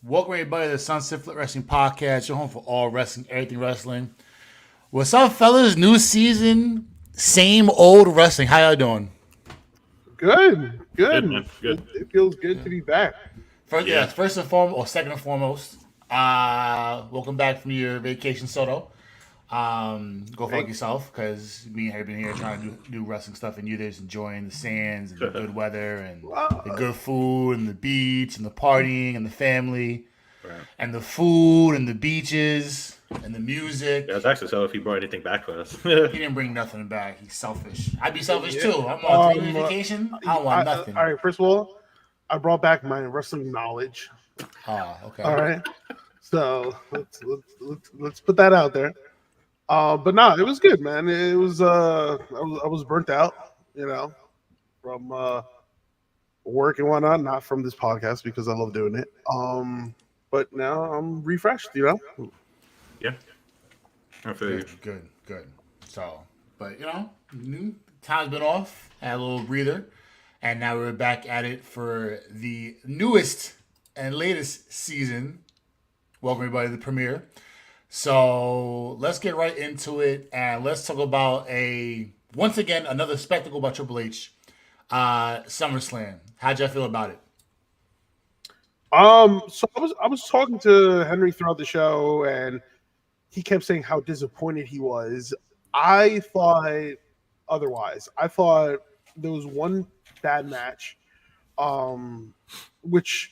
Welcome everybody to the Sunset Flip Wrestling Podcast. Your home for all wrestling, everything wrestling. What's up, fellas? New season, same old wrestling. How y'all doing? Good, Good, man. good. Good. It feels good to be back. First, Yeah. first and foremost, or second and foremost, welcome back from your vacation, Soto. Go fuck Thanks. yourself, because me and her have been here trying to do wrestling stuff, and you're just enjoying the sands and the good weather and the Uh, good food and the beach and the partying and the family Right. and the food and the beaches and the music. Yeah, I was actually so if he brought anything back for us. He didn't bring nothing back. He's selfish. I'd be selfish Yeah. too. I'm on 3 week Um, uh, vacation. I don't want nothing. all right, first of all, I brought back my wrestling knowledge. Oh, okay. All right, so let's put that out there. But no, it was good, man. It was I was burnt out, from work and whatnot, not from this podcast because I love doing it. But now I'm refreshed. Yeah. I feel you. Good. So, but new time's been off. Had a little breather, and now we're back at it for the newest and latest season. Welcome everybody to the premiere. So let's get right into it, and let's talk about once again another spectacle by Triple H, Summerslam. How'd y'all feel about it? So I was talking to Henry throughout the show, and he kept saying how disappointed he was. I thought otherwise. I thought there was one bad match, which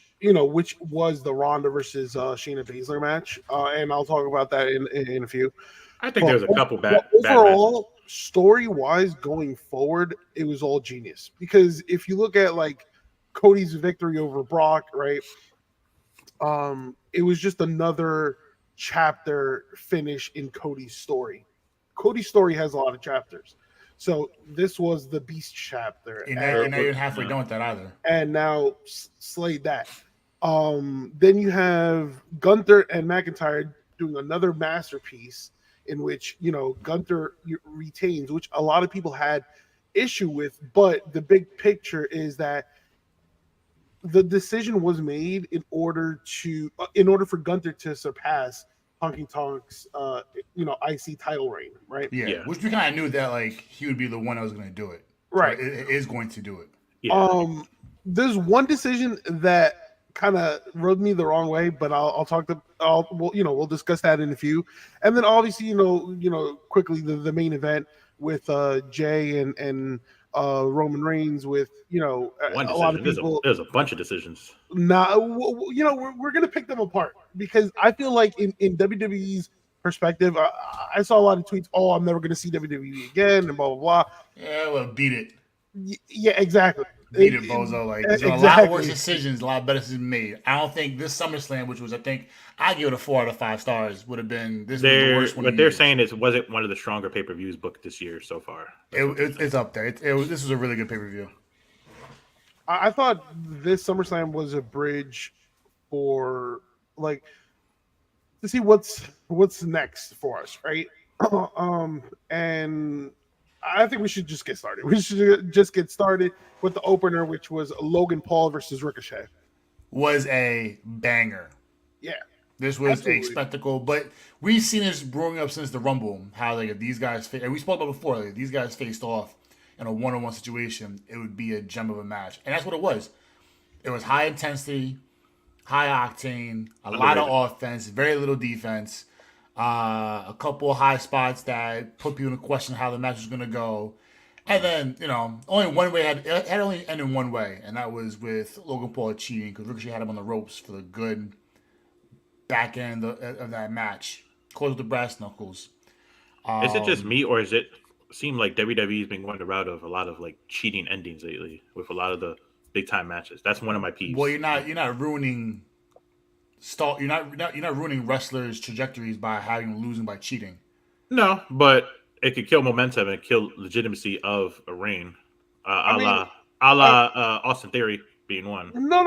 was the Ronda versus Shayna Baszler match, and I'll talk about that in a few. I think But there's a couple bad matches. overall, story wise, going forward, it was all genius. Because if you look at like Cody's victory over Brock, right? It was just another chapter finish in Cody's story. Cody's story has a lot of chapters. So this was the Beast chapter. You're not even halfway done with that either. And now slayed that. Then you have Gunther and McIntyre doing another masterpiece in which Gunther retains, which a lot of people had issue with, but the big picture is that the decision was made in order for Gunther to surpass Honky Tonk's IC title reign, right? Yeah. Which we kind of knew that he would be the one that was going to do it. Right. It is going to do it. Yeah. There's one decision that kind of rubbed me the wrong way, but we'll discuss that in a few. And then obviously, quickly the main event with Jay and Roman Reigns with One a lot of decision. people. There's a bunch of decisions. We're gonna pick them apart because I feel like in WWE's perspective, I saw a lot of tweets. Oh, I'm never gonna see WWE again, and blah blah blah. Yeah, well, beat it. Yeah, exactly. Beat it, bozo. There's been a lot worse decisions, a lot better decisions made. I don't think this SummerSlam, which was, I think, I give it a 4 out of 5 stars, would have been the worst one. What they're saying is, wasn't one of the stronger pay-per-views booked this year so far. It's up there. This was a really good pay-per-view. I thought this SummerSlam was a bridge for to see what's next for us, right? And I think we should just get started. We should just get started with the opener, which was Logan Paul versus Ricochet. Was a banger. Yeah. This was Absolutely. a spectacle, but we've seen this growing up since the Rumble. How if these guys, and we spoke about before, if these guys faced off in a one-on-one situation, it would be a gem of a match, and that's what it was. It was high intensity, high octane, a lot of offense, very little defense, a couple of high spots that put people in question how the match was going to go, and then only one way had only ended one way, and that was with Logan Paul cheating because Ricochet had him on the ropes for the good back end of that match, close with the brass knuckles. Is it just me, or is it seem like WWE's been going the route of a lot of cheating endings lately with a lot of the big time matches? That's one of my peeves. Well, you're not ruining you're not ruining wrestlers' trajectories by having them losing by cheating. No, but it could kill momentum and kill legitimacy of a reign. A la Austin Theory being one. No,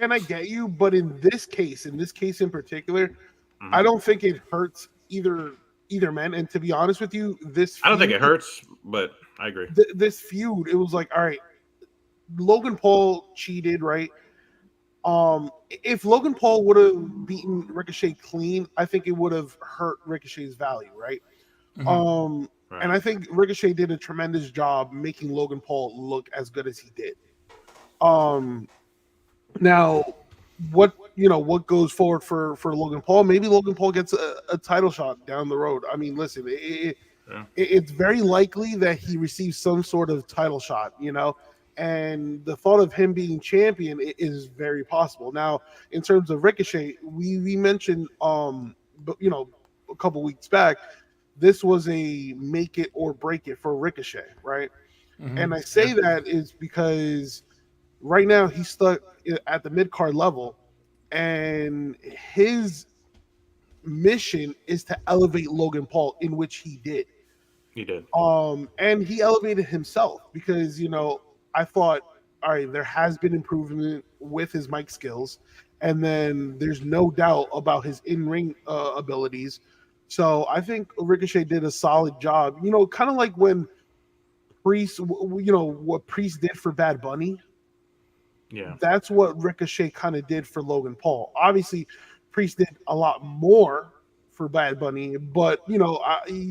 and I get you, but in this case in particular, I don't think it hurts either man. And to be honest with you, I don't think it hurts, but I agree. This feud, it was like, all right, Logan Paul cheated, right? If Logan Paul would have beaten Ricochet clean, I think it would have hurt Ricochet's value, right? And I think Ricochet did a tremendous job making Logan Paul look as good as he did. Now, what goes forward for Logan Paul? Maybe Logan Paul gets a title shot down the road. I mean, listen, it's very likely that he receives some sort of title shot, and the thought of him being champion is very possible. Now, in terms of Ricochet, we mentioned, but a couple weeks back, this was a make it or break it for Ricochet, right? And I say that is because right now he's stuck at the mid card level, and his mission is to elevate Logan Paul, in which he did. He did. And he elevated himself because I thought, all right, there has been improvement with his mic skills, and then there's no doubt about his in-ring abilities. So I think Ricochet did a solid job. Kind of like when Priest, what Priest did for Bad Bunny. Yeah, That's what Ricochet kind of did for Logan Paul. Obviously, Priest did a lot more for Bad Bunny, but you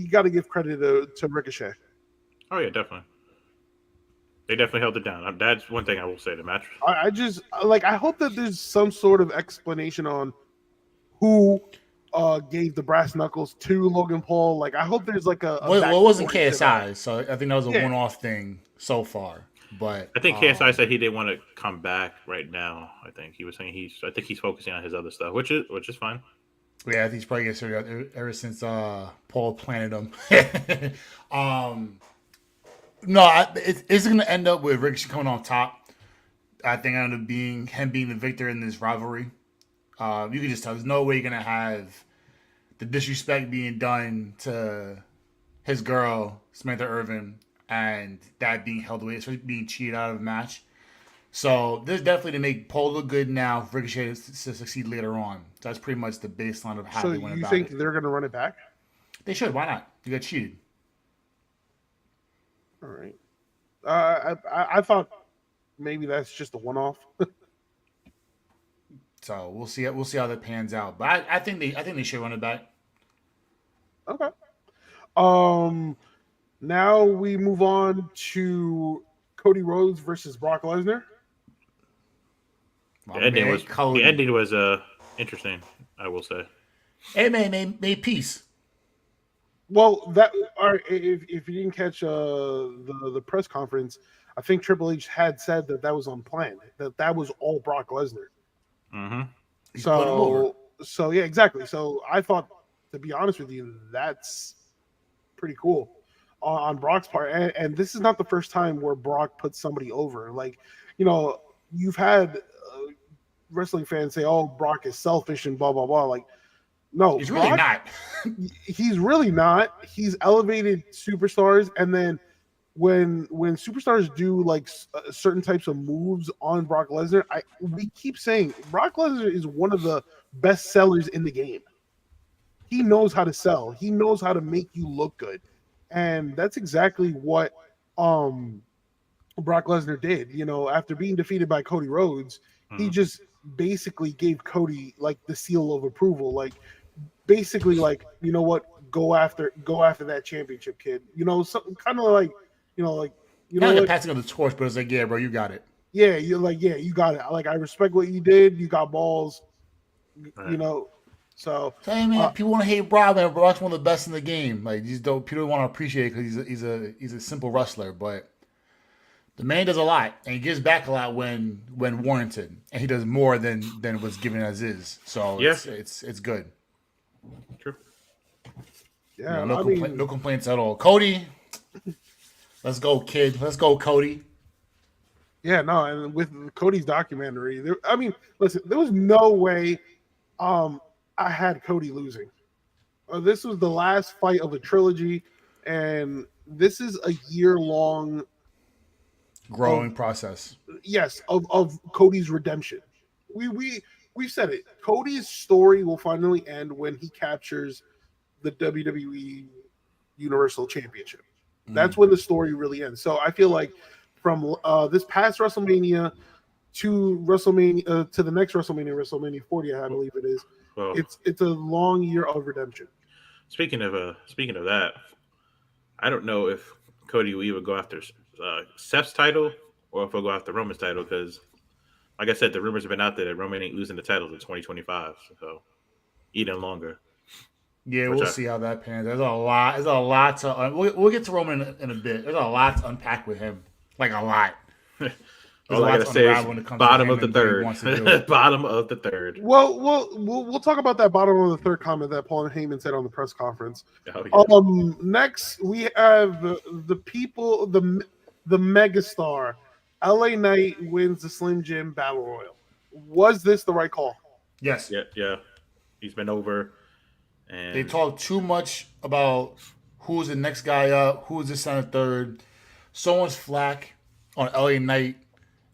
got to give credit to Ricochet. Oh yeah, definitely. They definitely held it down. That's one thing I will say. The match. I just I hope that there's some sort of explanation on who gave the brass knuckles to Logan Paul. Like, I hope there's like a well, it wasn't backstory to that. KSI, so I think that was a one-off thing so far. But I think KSI said he didn't want to come back right now. I think he was saying he's focusing on his other stuff, which is fine. Yeah, I think he's probably getting started ever since Paul planted him. No, it's going to end up with Ricochet coming on top. I think end up being him being the victor in this rivalry. You can just tell there's no way you're going to have the disrespect being done to his girl, Samantha Irvin, and that being held away, especially being cheated out of a match. So this is definitely to make Paul look good now, Ricochet to succeed later on. So that's pretty much the baseline of how they went about it. So you think they're going to run it back? They should. Why not? You got cheated. All right. I thought maybe that's just a one-off. So we'll see. We'll see how that pans out. But I think they should run it back. Okay. Now we move on to Cody Rhodes versus Brock Lesnar. The ending was interesting, I will say. It made peace. Well, all right, if you didn't catch the press conference, I think Triple H had said that was unplanned. That was all Brock Lesnar. Mm-hmm. So yeah, exactly. So I thought, to be honest with you, that's pretty cool on Brock's part. And this is not the first time where Brock puts somebody over. Like, you've had wrestling fans say, "Oh, Brock is selfish and blah blah blah." Like, no, he's really not. He's really not. He's elevated superstars, and then when superstars do like certain types of moves on Brock Lesnar, we keep saying Brock Lesnar is one of the best sellers in the game. He knows how to sell. He knows how to make you look good, and that's exactly what Brock Lesnar did. After being defeated by Cody Rhodes, he just basically gave Cody like the seal of approval, like basically like, you know what, go after that championship, kid. Something kind of like, passing of the torch, but it's like, yeah, bro, you got it. Yeah, you're like, yeah, you got it. Like, I respect what you did. You got balls. Right. So hey man, people want to hate Brock, man. Brock's one of the best in the game. Like, people don't want to appreciate it because he's a simple wrestler, but the man does a lot, and he gives back a lot when warranted, and he does more than what's given as is. So it's good. True. Yeah, no complaints at all. Cody, let's go, kid. Let's go, Cody. Yeah, no, and with Cody's documentary, listen, there was no way I had Cody losing. This was the last fight of a trilogy, and this is a year-long growing process. Yes, of Cody's redemption. We said it. Cody's story will finally end when he captures the WWE Universal Championship. That's when the story really ends. So I feel like from this past WrestleMania to WrestleMania to the next WrestleMania 40, I believe it is. Well, It's a long year of redemption. speaking of that, I don't know if Cody will either go after Seth's title or if he'll go after Roman's title because, like I said, the rumors have been out there that Roman ain't losing the title in 2025, so even longer. Yeah, Which we'll see how that pans. There's a lot. There's a lot to. We'll get to Roman in a bit. There's a lot to unpack with him. Like a lot. There's a all I lot gotta to say is unravel when it comes to bottom him of the and what he third. wants to do. Bottom of the third. Well, we'll talk about that bottom of the third comment that Paul Heyman said on the press conference. Oh, yeah. Next we have the people, the megastar, LA Knight wins the Slim Jim Battle Royal. Was this the right call? Yes. Yeah. He's been over, and They talk too much about who's the next guy up, who's the center third. Someone's flack on LA Knight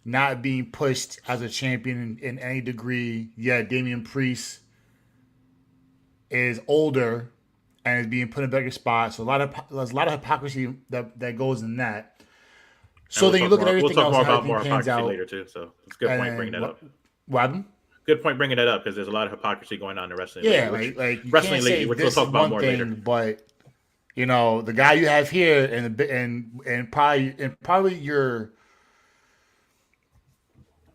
not being pushed as a champion in any degree. Yeah, Damian Priest is older and is being put in a better spot. So there's a lot of hypocrisy that goes in that. So then you look at everything we'll talk else more and how about more everything pans hypocrisy out. later too. So it's a good point bringing that up. What happened? Good point bringing that up because there's a lot of hypocrisy going on in wrestling. Yeah, league, like you wrestling can't say league, which this we'll talk about one more thing, later. but you know the guy you have here and probably your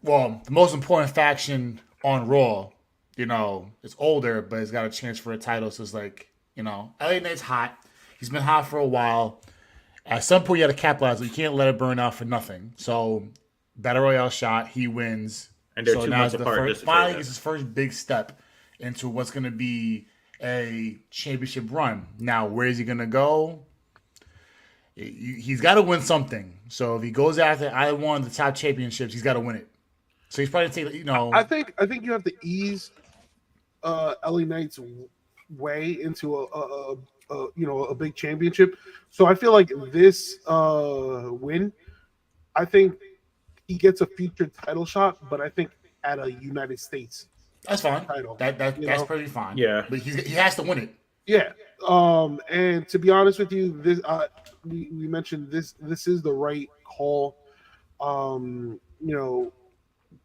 the most important faction on Raw, you know, it's older, but it's got a chance for a title. So it's like, you know, LA Knight's hot. He's been hot for a while. At some point, you got to capitalize. You can't let it burn out for nothing. So, Battle Royale shot, he wins. And they're so 2 now months it's the apart. first, finally, it's his first big step into what's going to be a championship run. Now, where is he going to go? He's got to win something. So, if he goes after either one of the top championships, he's got to win it. So he's probably taking, you know. I think you have to ease LA Knight's way into a big championship. So I feel like this win, I think he gets a future title shot, but I think at a United States. That's fine. Title. That's pretty fine. Yeah, but he has to win it. Yeah. And to be honest with you, this we mentioned this is the right call. You know,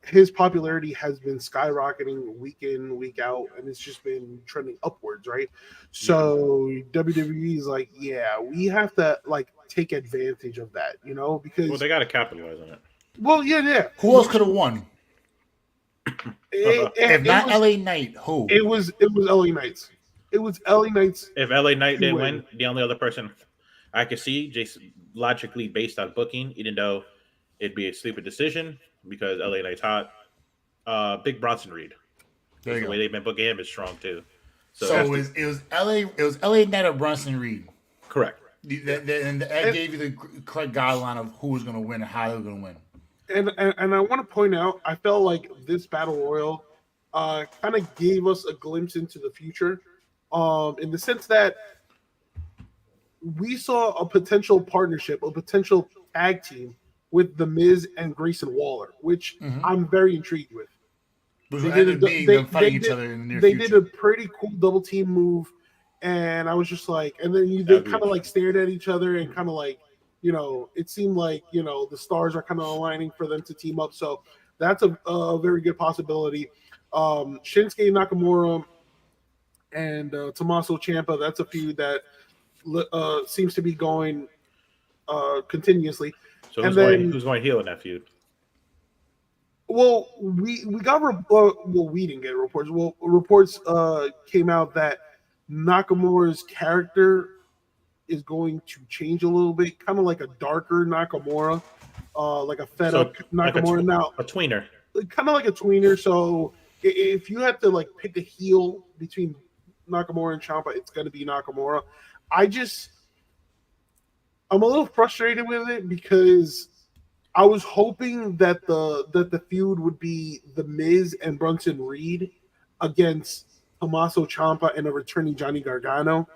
his popularity has been skyrocketing week in, week out, and it's just been trending upwards, right? So WWE is like, yeah, we have to like take advantage of that, you know, because they got to capitalize on it. Well, yeah. Who else could have won? If not was, LA Knight, who? It was LA Knights. It was LA Knights. If LA Knight didn't win, the only other person I could see, just logically based on booking, even though it'd be a stupid decision because LA Knight's hot. Big Bronson Reed. The way they've been booking him is strong too. So it was LA Knight or Bronson Reed. Correct. And that gave you the correct guideline of who was going to win and how they were going to win. And I want to point out, I felt like this battle royal kind of gave us a glimpse into the future, in the sense that we saw a potential partnership, a potential tag team with The Miz and Grayson Waller, which I'm very intrigued with. They did a pretty cool double team move, and I was just like, and then they kind of like stared at each other and kind of like, you know, it seemed like, you know, the stars are kind of aligning for them to team up. So that's a very good possibility. Shinsuke Nakamura and Tommaso Ciampa, that's a feud that seems to be going continuously. So who's going heel in that feud? Well, we didn't get reports. Well, reports came out that Nakamura's character is going to change a little bit, kind of like a darker Nakamura, like a fed up Nakamura. Now a tweener, kind of like a tweener. So if you had to like pick a heel between Nakamura and Ciampa, it's going to be Nakamura. I'm a little frustrated with it because I was hoping that the feud would be The Miz and Bronson Reed against Tommaso Ciampa and a returning Johnny Gargano.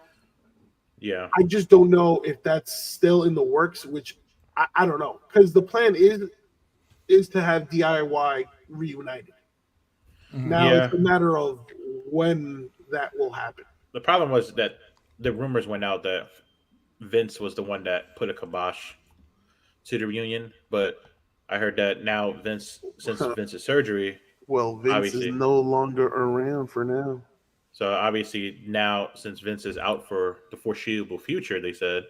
Yeah. I just don't know if that's still in the works, which I don't know. Because the plan is to have DIY reunited. Now it's a matter of when that will happen. The problem was that the rumors went out that Vince was the one that put a kibosh to the reunion, but I heard that now since Vince's surgery, Well, Vince is obviously. no longer around for now. So obviously now, since Vince is out for the foreseeable future, they said,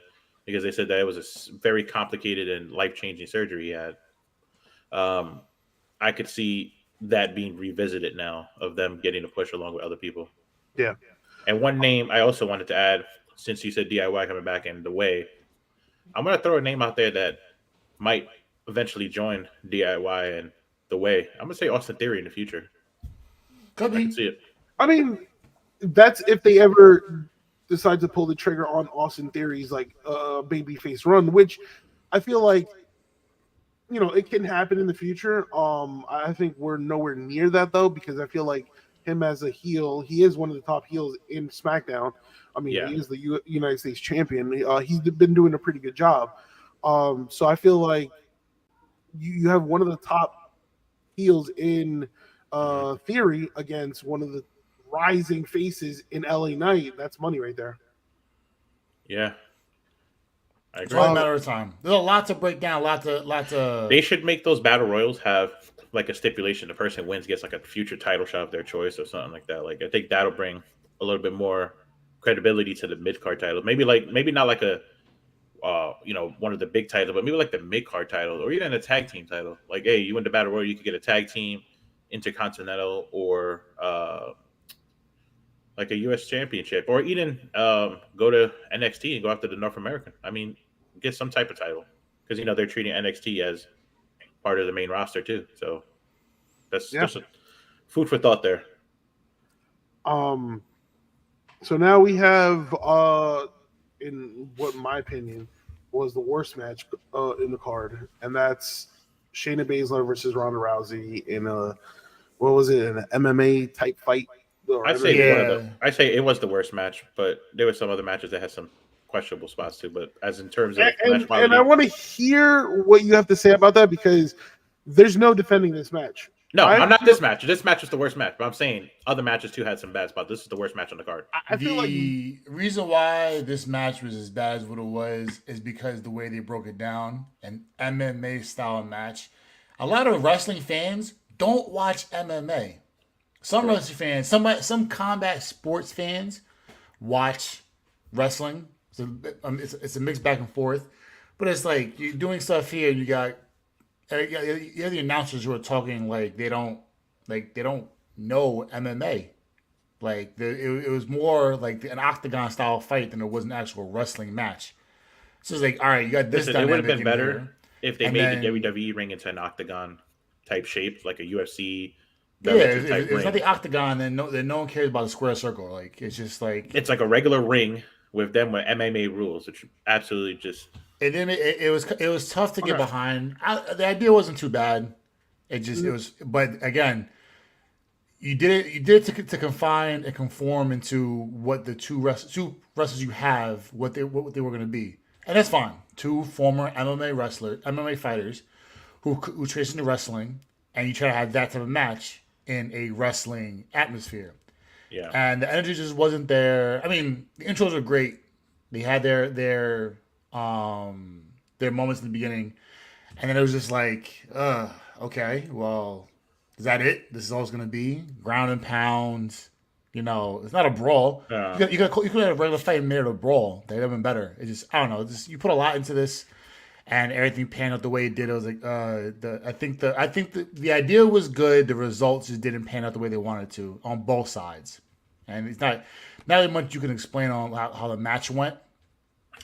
because they said that it was a very complicated and life changing surgery he had. Um, I could see that being revisited now of them getting a push along with other people. Yeah. And one name I also wanted to add, since you said DIY coming back in the way, I'm gonna throw a name out there that might eventually join DIY and the way. I'm gonna say Austin Theory in the future. Could I can be. see it. I mean, that's if they ever decide to pull the trigger on Austin Theory's like babyface run, which I feel like it can happen in the future. I think we're nowhere near that though, because I feel like him as a heel, he is one of the top heels in SmackDown. I mean, Yeah. he is the United States champion. He's been doing a pretty good job. So I feel like you have one of the top heels in Theory against one of the rising faces in LA Knight. That's money right there. Yeah, I It's agree. only a matter of time. There's a lot to break down. Lot to. They should make those battle royals have like a stipulation: the person who wins gets like a future title shot of their choice or something like that. Like I think that'll bring a little bit more credibility to the mid card title. Maybe not like a one of the big titles, but maybe like the mid card title or even a tag team title. Like, hey, you win the battle royal, you could get a tag team, intercontinental, or like a U.S. championship, or even go to NXT and go after the North American. I mean, get some type of title because they're treating NXT as part of the main roster too. So that's just a food for thought there. So now we have in what my opinion was the worst match in the card, and that's Shayna Baszler versus Ronda Rousey in a what was it, an MMA type fight? I say it was the worst match, but there were some other matches that had some questionable spots too. But as in terms of match quality, and I want to hear what you have to say about that because there's no defending this match. No, I'm not this match. This match was the worst match, but I'm saying other matches too had some bad spots. This is the worst match on the card. I feel like the reason why this match was as bad as what it was is because the way they broke it down, an MMA style match. A lot of wrestling fans don't watch MMA. Some wrestling fans, some combat sports fans watch wrestling. So it's a mix back and forth, but it's like you're doing stuff here. You got the announcers who are talking like they don't know MMA. Like it was more like an octagon style fight than it was an actual wrestling match. So it's like, all right, you got this. Listen, it would have been better here. if they made the WWE ring into an octagon type shape, like a UFC. If it's not the octagon, then no one cares about the square circle. Like it's just like it's like a regular ring with MMA rules, which absolutely just. It was tough to get behind. The idea wasn't too bad. It was, but again, you did it to confine and conform into what the two wrestlers you have what they were going to be, and that's fine. Two former MMA fighters who transitioned to wrestling, and you try to have that type of match in a wrestling atmosphere. Yeah. And the energy just wasn't there. I mean, the intros are great. They had their moments in the beginning, and then it was just like, okay, well, is that it? This is all it's gonna be ground and pound. It's not a brawl. You could have a regular fight and made it a brawl. That'd have been better. It just, I don't know. You put a lot into this, and everything panned out the way it did. It was like, I think the idea was good. The results just didn't pan out the way they wanted to on both sides, and it's not really much you can explain on how the match went.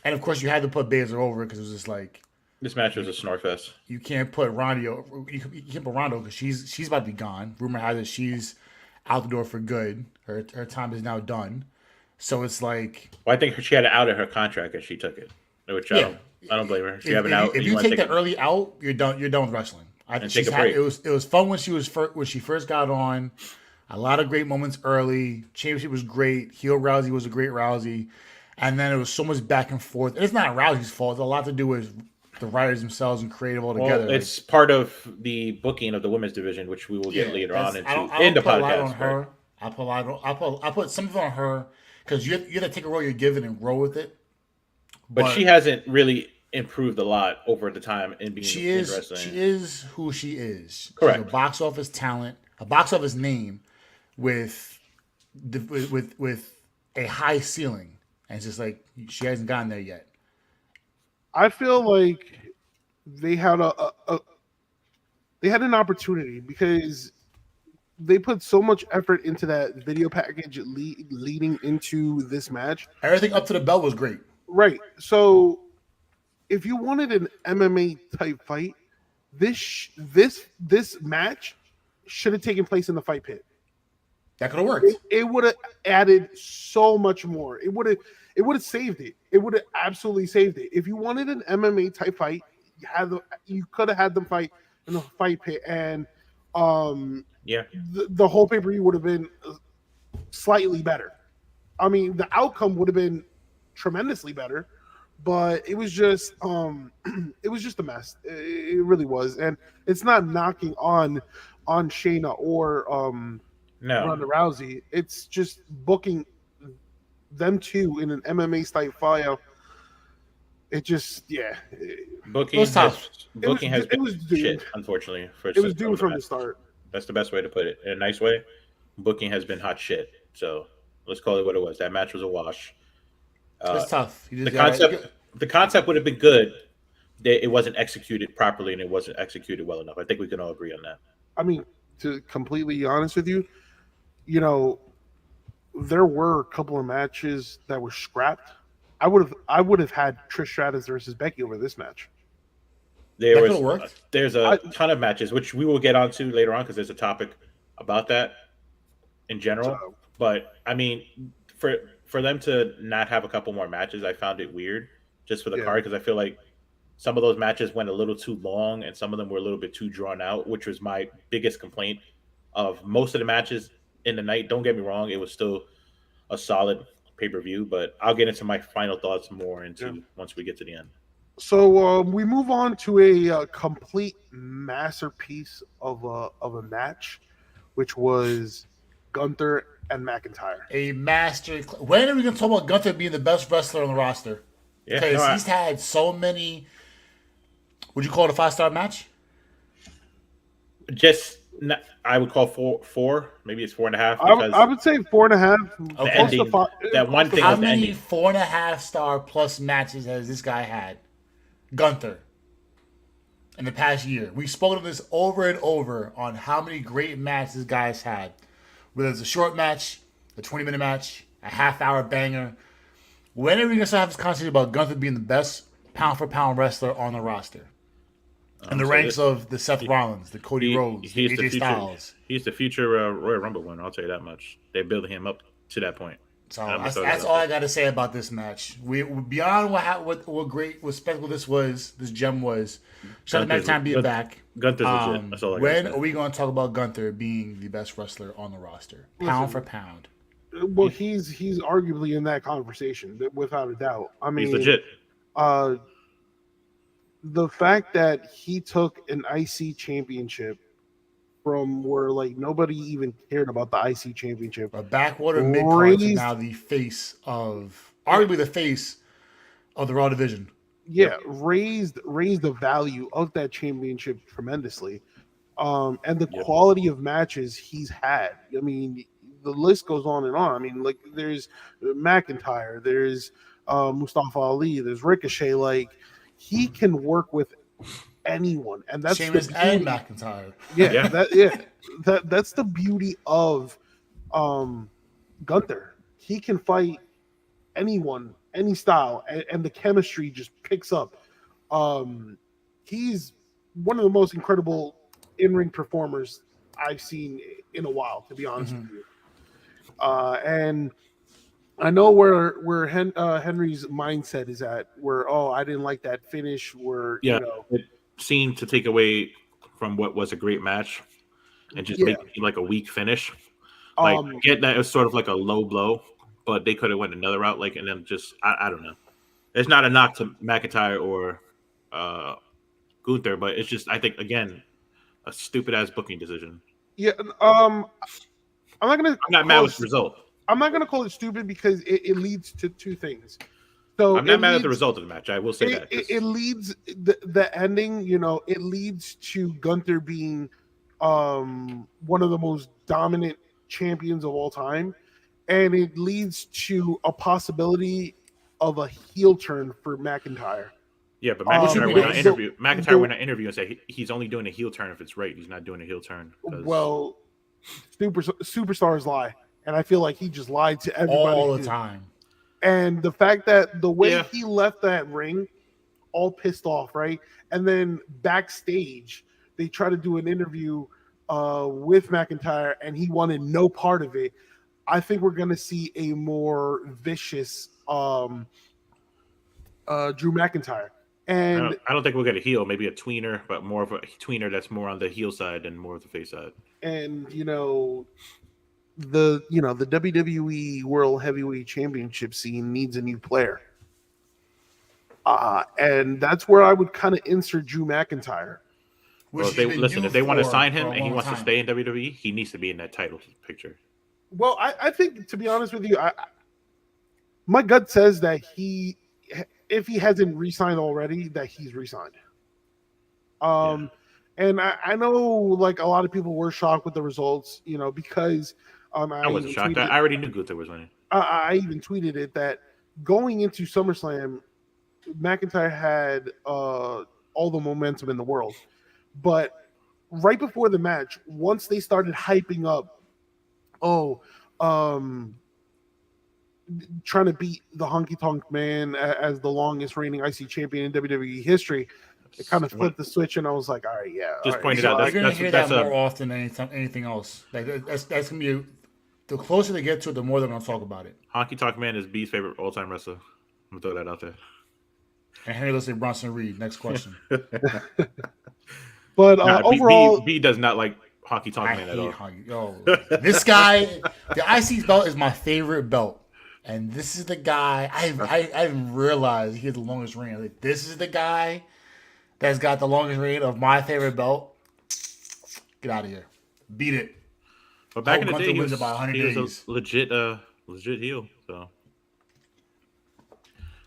And of course, you had to put Baszler over because it was just like this match was a snort fest. You can't put Rondo. You can't put Rondo because she's about to be gone. Rumor has it she's out the door for good. Her time is now done. So it's like. Well, I think she had it out of her contract and she took it. Which I don't blame her. If you take the early out, you're done. You're done with wrestling. I think it was fun when she first got on. A lot of great moments early. Championship was great. Heel Rousey was a great Rousey. And then it was so much back and forth. And it's not Rousey's fault. It's a lot to do with the writers themselves and creative altogether. Well, it's part of the booking of the women's division, which we will get later on in the podcast. I'll put some of it on her because you have to take a role you're given and roll with it. But she hasn't really improved a lot over the time in being She in is wrestling. she is who she is. She's a Correct. box office talent, a box office name with with a high ceiling, and it's just like she hasn't gotten there yet. I feel like they had they had an opportunity because they put so much effort into that video package leading into this match. Everything up to the bell was great. Right. So if you wanted an MMA type fight, this match should have taken place in the fight pit. That could have worked. It would have added so much more. It would have saved it. It would have absolutely saved it. If you wanted an MMA type fight, you could have had them fight in the fight pit, and Yeah. the whole pay per view would have been slightly better. I mean, the outcome would have been tremendously better, but it was just it was just a mess. It really was, and it's not knocking on Shayna or No. Ronda Rousey. It's just booking them two in an MMA style file. It just Booking It was tough. has it been was doomed. shit, unfortunately. It was doomed from the start. That's the best way to put it. In a nice way, booking has been hot shit. So let's call it what it was. That match was a wash. It's tough. You The just concept would have been good. It wasn't executed properly, and it wasn't executed well enough. I think we can all agree on that. I mean, to completely honest with you, there were a couple of matches that were scrapped. I would have had Trish Stratus versus Becky over this match. There That was could've worked. There's a ton of matches which we will get onto later on because there's a topic about that in general. So- But I mean, for them to not have a couple more matches, I found it weird just for the Yeah. card because I feel like some of those matches went a little too long and some of them were a little bit too drawn out, which was my biggest complaint of most of the matches in the night. Don't get me wrong, it was still a solid pay-per-view, but I'll get into my final thoughts more once we get to the end. So we move on to a complete masterpiece of a match, which was Gunther and McIntyre. a master. When are we going to talk about Gunther being the best wrestler on the roster? Yeah, Because no, he's had so many. Would you call it a 5-star match? I would call four, maybe it's 4.5. I would say 4.5. Okay. ending, that one thing How was the many ending. 4.5-star plus matches has this guy had? Gunther. In the past year. We've spoken of this over and over on how many great matches this guy's had. Whether it's a short match, a 20-minute match, a half-hour banger. When are we going to start having this conversation about Gunther being the best pound-for-pound wrestler on the roster? In the ranks of the Seth Rollins, the Cody Rhodes, the AJ Styles. He's the future Royal Rumble winner. I'll tell you that much. They're building him up to that point. So that's all I got to say about this match. We beyond what great, what spectacle this gem was. Shout out to McIntyre being back. Gunther's legit. That's all I got When to say. are we going to talk about Gunther being the best wrestler on the roster, pound for pound? Well, he's arguably in that conversation without a doubt. I mean, He's legit. The fact that he took an IC championship from where like nobody even cared about the IC championship. A backwater mid-card is now the face of, arguably the face of the Raw division. Yeah, raised the value of that championship tremendously, and the quality of matches he's had. I mean, the list goes on and on. I mean, like there's McIntyre, there's Mustafa Ali, there's Ricochet. Like he can work with anyone, and that's Sheamus and McIntyre. That's the beauty of Gunther. He can fight anyone, any style, and the chemistry just picks up. He's one of the most incredible in-ring performers I've seen in a while, to be honest with you. And I know where Henry's mindset is at. Where I didn't like that finish. It seemed to take away from what was a great match and just make it like a weak finish. Like I get that it was sort of like a low blow, but they could have went another route. Like and then just I don't know. It's not a knock to McIntyre or Gunther, but it's just I think again a stupid ass booking decision. Yeah. I'm not mad with the result. I'm not gonna call it stupid because it leads to two things. So I'm not mad at the leads, result of the match. I will say that. it leads the ending. It leads to Gunther being one of the most dominant champions of all time, and it leads to a possibility of a heel turn for McIntyre. Yeah, but Which would McIntyre be went on nice. interview. McIntyre went on interview and said he's only doing a heel turn if it's right. He's not doing a heel turn. Well, superstars lie, and I feel like he just lied to everybody all the time. And the fact that the way Yeah. he left that ring, all pissed off, right? And then backstage, they try to do an interview with McIntyre, and he wanted no part of it. I think we're going to see a more vicious Drew McIntyre. And I don't think we'll get a heel, maybe a tweener, but more of a tweener that's more on the heel side and more of the face side. And the WWE World Heavyweight Championship scene needs a new player. And that's where I would kind of insert Drew McIntyre. Well, if they want to sign him and he wants to stay in WWE, he needs to be in that title picture. Well, I think, to be honest with you, my gut says that if he hasn't re-signed already, that he's re-signed. And I know, like, a lot of people were shocked with the results, because I wasn't shocked. I already knew Gunther was winning. I even tweeted it that going into SummerSlam, McIntyre had all the momentum in the world. But right before the match, once they started hyping up, trying to beat the Honky Tonk Man as the longest reigning IC champion in WWE history, it kind of flipped the switch, and I was like, all right, yeah. Just pointed out you're going to hear that more often than anything else. Like that's going to be the closer they get to it, the more they're going to talk about it. Honky Tonk Man is B's favorite all-time wrestler. I'm going to throw that out there. And Henry looks like Bronson Reed. Next question. But overall, B does not like Honky Tonk Man at all. This guy, the IC belt is my favorite belt, and this is the guy. I didn't realize he had the longest reign. Like, this is the guy that's got the longest reign of my favorite belt. Get out of here. Beat it. But back in the day, he was about 100 days. A legit heel. So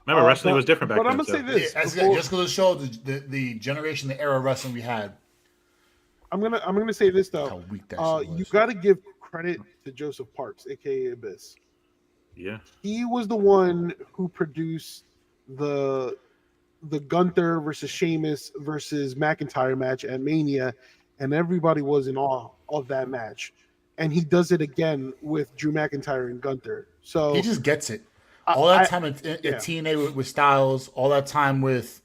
remember, wrestling was different back then. But I'm gonna say this, just because it shows the generation, the era of wrestling we had. I'm gonna say this though. How weak that shit was. You got to give credit to Joseph Parks, aka Abyss. Yeah, he was the one who produced the Gunther versus Sheamus versus McIntyre match at Mania, and everybody was in awe of that match. And he does it again with Drew McIntyre and Gunther. So he just gets it. All that time at TNA with Styles, all that time with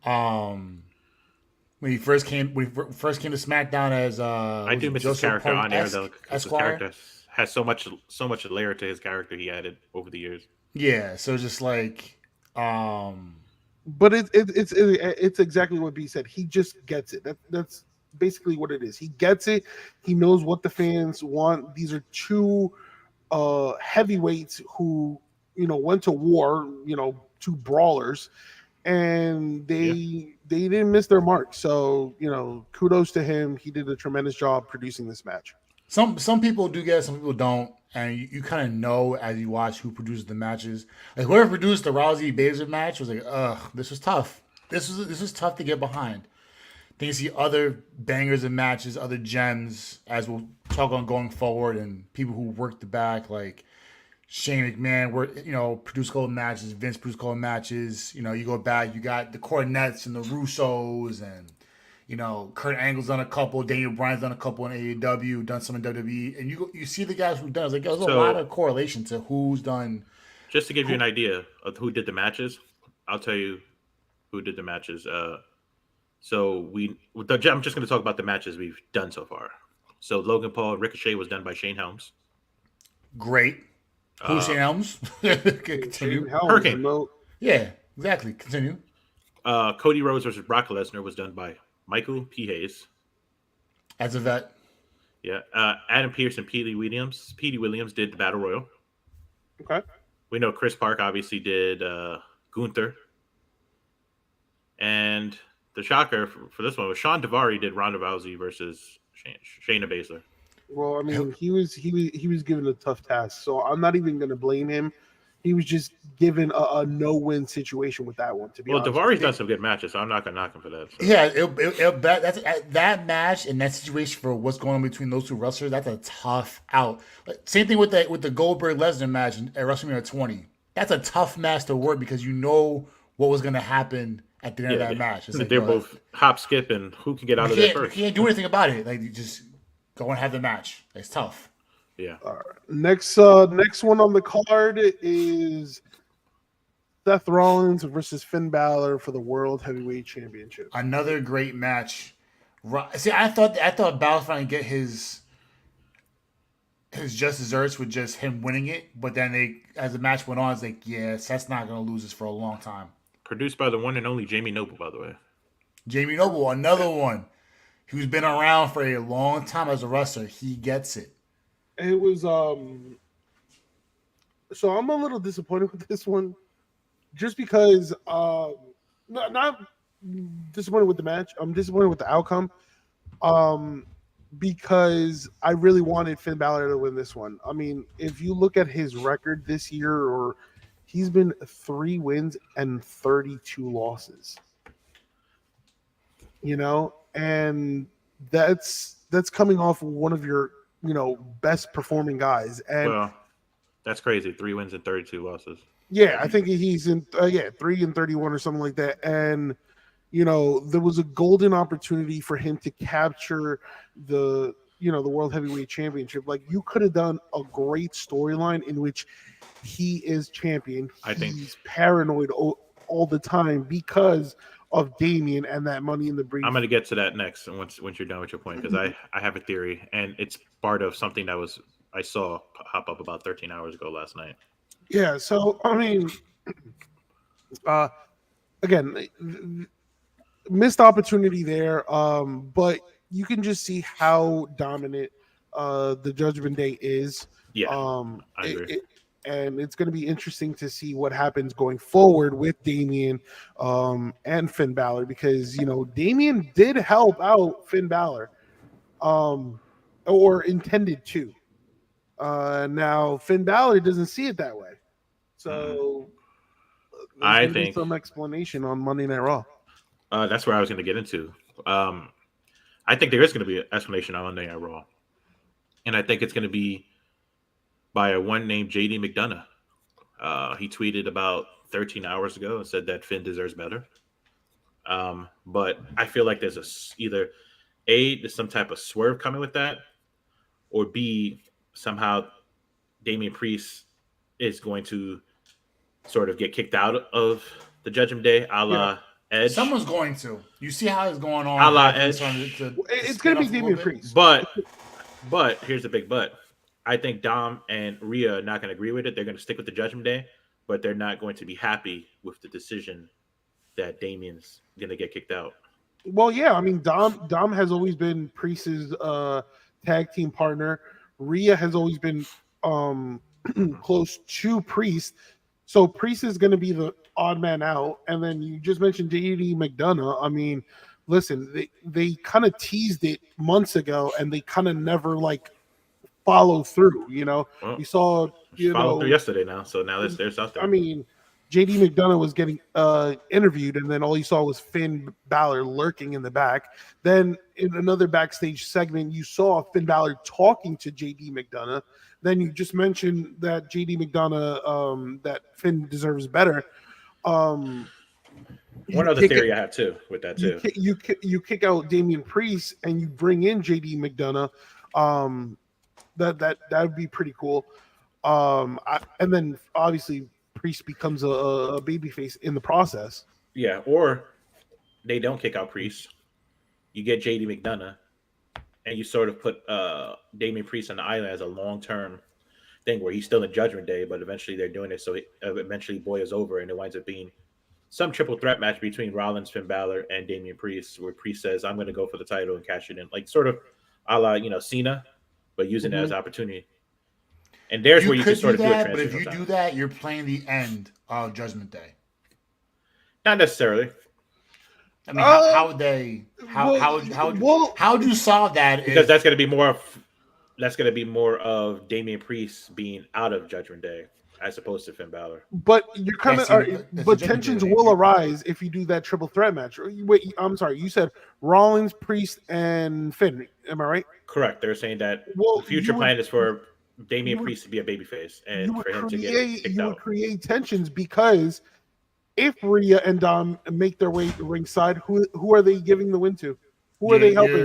when he first came to SmackDown as I do miss his character on air though. His character has so much layer to his character he added over the years. Yeah, so just like but it's exactly what B said. He just gets it. That's basically what it is. He gets it. He knows what the fans want. These are two heavyweights who went to war. Two brawlers, and they didn't miss their mark. So kudos to him. He did a tremendous job producing this match. Some people do get it, some people don't, and you kind of know as you watch who produces the matches. Like whoever produced the Rousey Baszler match was like, ugh, this was tough. This was tough to get behind. Then you see other bangers and matches, other gems, as we'll talk on going forward, and people who worked the back, like Shane McMahon, produced gold matches, Vince produced gold matches. You go back, you got the Cornettes and the Russos, and Kurt Angle's done a couple, Daniel Bryan's done a couple in AEW, done some in WWE, and you see the guys who've done. It's like there's a lot of correlation to who's done. Just to give you an idea of who did the matches, I'll tell you who did the matches. So I'm just going to talk about the matches we've done so far. So Logan Paul Ricochet was done by Shane Helms. Great. Who's Shane Helms? Continue. Shane Helms, Hurricane. Yeah, exactly. Continue. Cody Rhodes versus Brock Lesnar was done by Michael P. Hayes. As a vet. Yeah. Adam Pearce and Petey Williams. Petey Williams did the Battle Royal. Okay. We know Chris Park obviously did Gunther. And the shocker for this one was Sean Daivari did Ronda Rousey versus Shayna Baszler. Well, I mean, he was given a tough task, so I'm not even going to blame him. he was just given a no-win situation with that one. To be Well, honest, Daivari done some good matches, so I'm not gonna knock him for that. So. Yeah, that's that match and that situation for what's going on between those two wrestlers. That's a tough out. Like, same thing with the Goldberg Lesnar match at WrestleMania 20. That's a tough match to work because you know what was going to happen at the end of that match. It's like, they're both hop, skip, and who can get out of there first? You can't do anything about it. Like, you just go and have the match. It's tough. Yeah. All right. Next one on the card is Seth Rollins versus Finn Balor for the World Heavyweight Championship. Another great match. See, I thought Balor finally get his just desserts with just him winning it, but then as the match went on, it's like, yeah, Seth's not gonna lose this for a long time. Produced by the one and only Jamie Noble, by the way. Jamie Noble, another one who's been around for a long time as a wrestler. He gets it. It was so I'm a little disappointed with this one, just because not disappointed with the match. I'm disappointed with the outcome, because I really wanted Finn Balor to win this one. I mean, if you look at his record this year, he's been 3 wins and 32 losses. And that's coming off one of your best performing guys. And well, that's crazy. 3 wins and 32 losses. Yeah, I think he's in 3 and 31 or something like that. And there was a golden opportunity for him to capture the World Heavyweight Championship. Like, you could have done a great storyline in which he is champion. He's paranoid all the time because of Damian and that Money in the Brief. I'm going to get to that next once you're done with your point, because I have a theory, and it's part of something that I saw pop up about 13 hours ago last night. Yeah, so I mean, again, missed opportunity there, but you can just see how dominant the Judgment Day is. Yeah, I agree. And it's going to be interesting to see what happens going forward with Damian and Finn Balor, because Damian did help out Finn Balor, or intended to. Now Finn Balor doesn't see it that way, so I think some explanation on Monday Night Raw. That's where I was going to get into. I think there is going to be an explanation on Monday Night Raw, and I think it's going to be by a one named JD McDonough. He tweeted about 13 hours ago and said that Finn deserves better. But I feel like there's either A, there's some type of swerve coming with that, or B, somehow Damian Priest is going to sort of get kicked out of the Judgment Day, a la Edge. Someone's going to. You see how it's going on. A la Edge. It's going to be Damian Priest. But here's the big but. I think Dom and Rhea are not going to agree with it. They're going to stick with the Judgment Day, but they're not going to be happy with the decision that Damian's going to get kicked out. Well, yeah, I mean, Dom has always been Priest's tag team partner. Rhea has always been close to Priest. So Priest is going to be the odd man out. And then you just mentioned JD McDonough. I mean, listen, they kind of teased it months ago, and they kind of never follow through. Well, you saw followed through yesterday now, so now there's out there. I mean, JD McDonough was getting interviewed, and then all you saw was Finn Balor lurking in the back. Then in another backstage segment, you saw Finn Balor talking to JD McDonough. Then you just mentioned that JD McDonough, that Finn deserves better. One other theory I have too with that too. You kick out Damian Priest and you bring in JD McDonough. That would be pretty cool. And then obviously Priest becomes a babyface in the process. Yeah, or they don't kick out Priest. You get JD McDonough, and you sort of put Damian Priest on the island as a long-term thing where he's still in Judgment Day, but eventually they're doing it so it eventually boils over, and it winds up being some triple threat match between Rollins, Finn Balor, and Damian Priest, where Priest says, "I'm going to go for the title and cash it in," like sort of a la Cena, but using it as an opportunity. And there's where you can sort of do it. But if you do that, you're playing the end of Judgment Day. Not necessarily. I mean, how would you solve that? Because that's going to be more of Damian Priest being out of Judgment Day. as opposed to Finn Balor. But you're kind That's of, that's but the tensions judgment day. will arise if you do that triple threat match. Wait, I'm sorry, you said Rollins, Priest, and Finn. Am I right? Correct. They're saying that Well, the future plan is for Damian you would Priest to be a babyface you and would for him to get create kicked out. tensions because if Rhea and Dom make their way to ringside, who are they giving the win to? Who are You're they helping?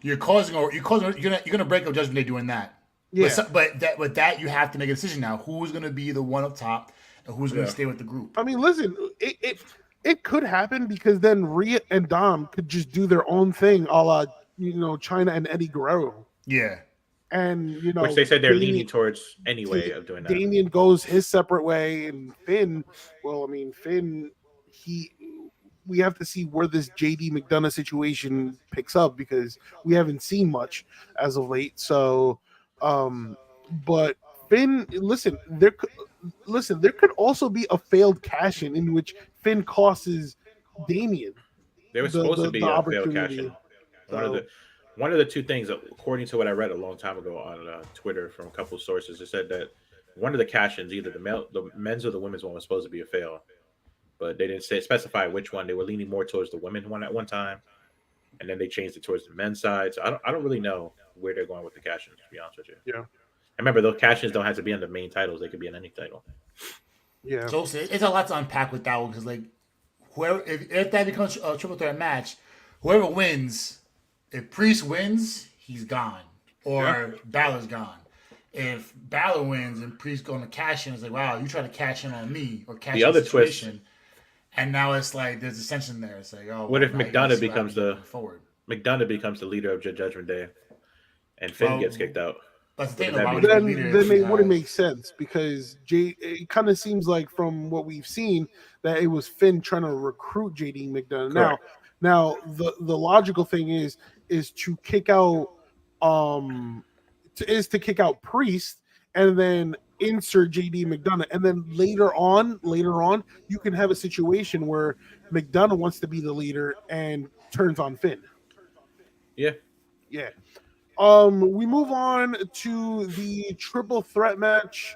you're you're gonna break up Judgment Day doing that. Yeah. But that you have to make a decision now. Who's gonna be the one up top and who's gonna Yeah. stay with the group? I mean, listen, it could happen because then Rhea and Dom could just do their own thing, a la China and Eddie Guerrero, Yeah. and Which they said they're Damien- leaning towards anyway of doing that. Damien goes his separate way, and Finn. Well, I mean, Finn. We have to see where this JD McDonough situation picks up because we haven't seen much as of late. So, but Finn, listen, there could also be a failed cash in which Finn costs Damien There was supposed to be the a failed opportunity. cash-in. So, One of the two things, according to what I read a long time ago on Twitter from a couple of sources, it said that one of the cash-ins, either the men's or the women's one, was supposed to be a fail, but they didn't specify which one. They were leaning more towards the women's one at one time, and then they changed it towards the men's side. So I don't really know where they're going with the cash-ins, to be honest with you. Yeah. I remember those cash-ins don't have to be on the main titles; they could be on any title. yeah. So it's a lot to unpack with that one because like whoever if that becomes a triple threat match, whoever wins, if Priest wins, he's gone or Balor's gone. If Balor wins and Priest going to cash in, it's like wow, you try to cash in on me or cash The in other the situation. twist- And now it's like there's ascension there. It's like oh, What if now you McDonough see what becomes happens the- going forward? McDonough becomes the leader of Judgment Day, and Finn Well, gets kicked out. But the thing Would that why be- would then the leader then if it you wouldn't have- make sense because it kind of seems like from what we've seen that it was Finn trying to recruit JD McDonough. Correct. Now the logical thing is to kick out to kick out Priest and then insert JD McDonough, and then later on you can have a situation where McDonough wants to be the leader and turns on Finn. Yeah. Yeah. We move on to the triple threat match.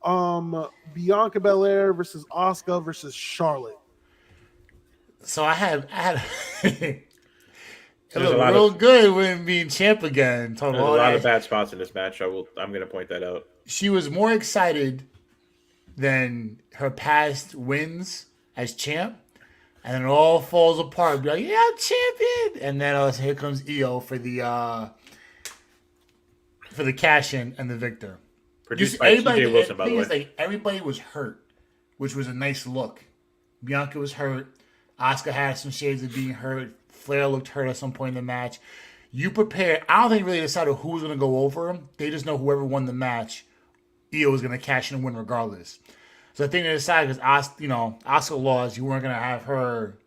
Bianca Belair versus Asuka versus Charlotte. So I had it There's a looked lot real of- good when being champ again. There's a lot of bad spots in this match. I'm going to point that out. She was more excited than her past wins as champ, and then it all falls apart. Be like, yeah, I'm champion, and then here comes Io for the cash in and the victor. Produced by TJ Wilson, by the way. Like everybody was hurt, which was a nice look. Bianca was hurt. Asuka had some shades of being hurt. Flair looked hurt at some point in the match. You prepare. I don't think really decided who was going to go over him. They just know whoever won the match, Io was going to cash in and win regardless. So I think they decided because Asuka lost, you weren't going to have her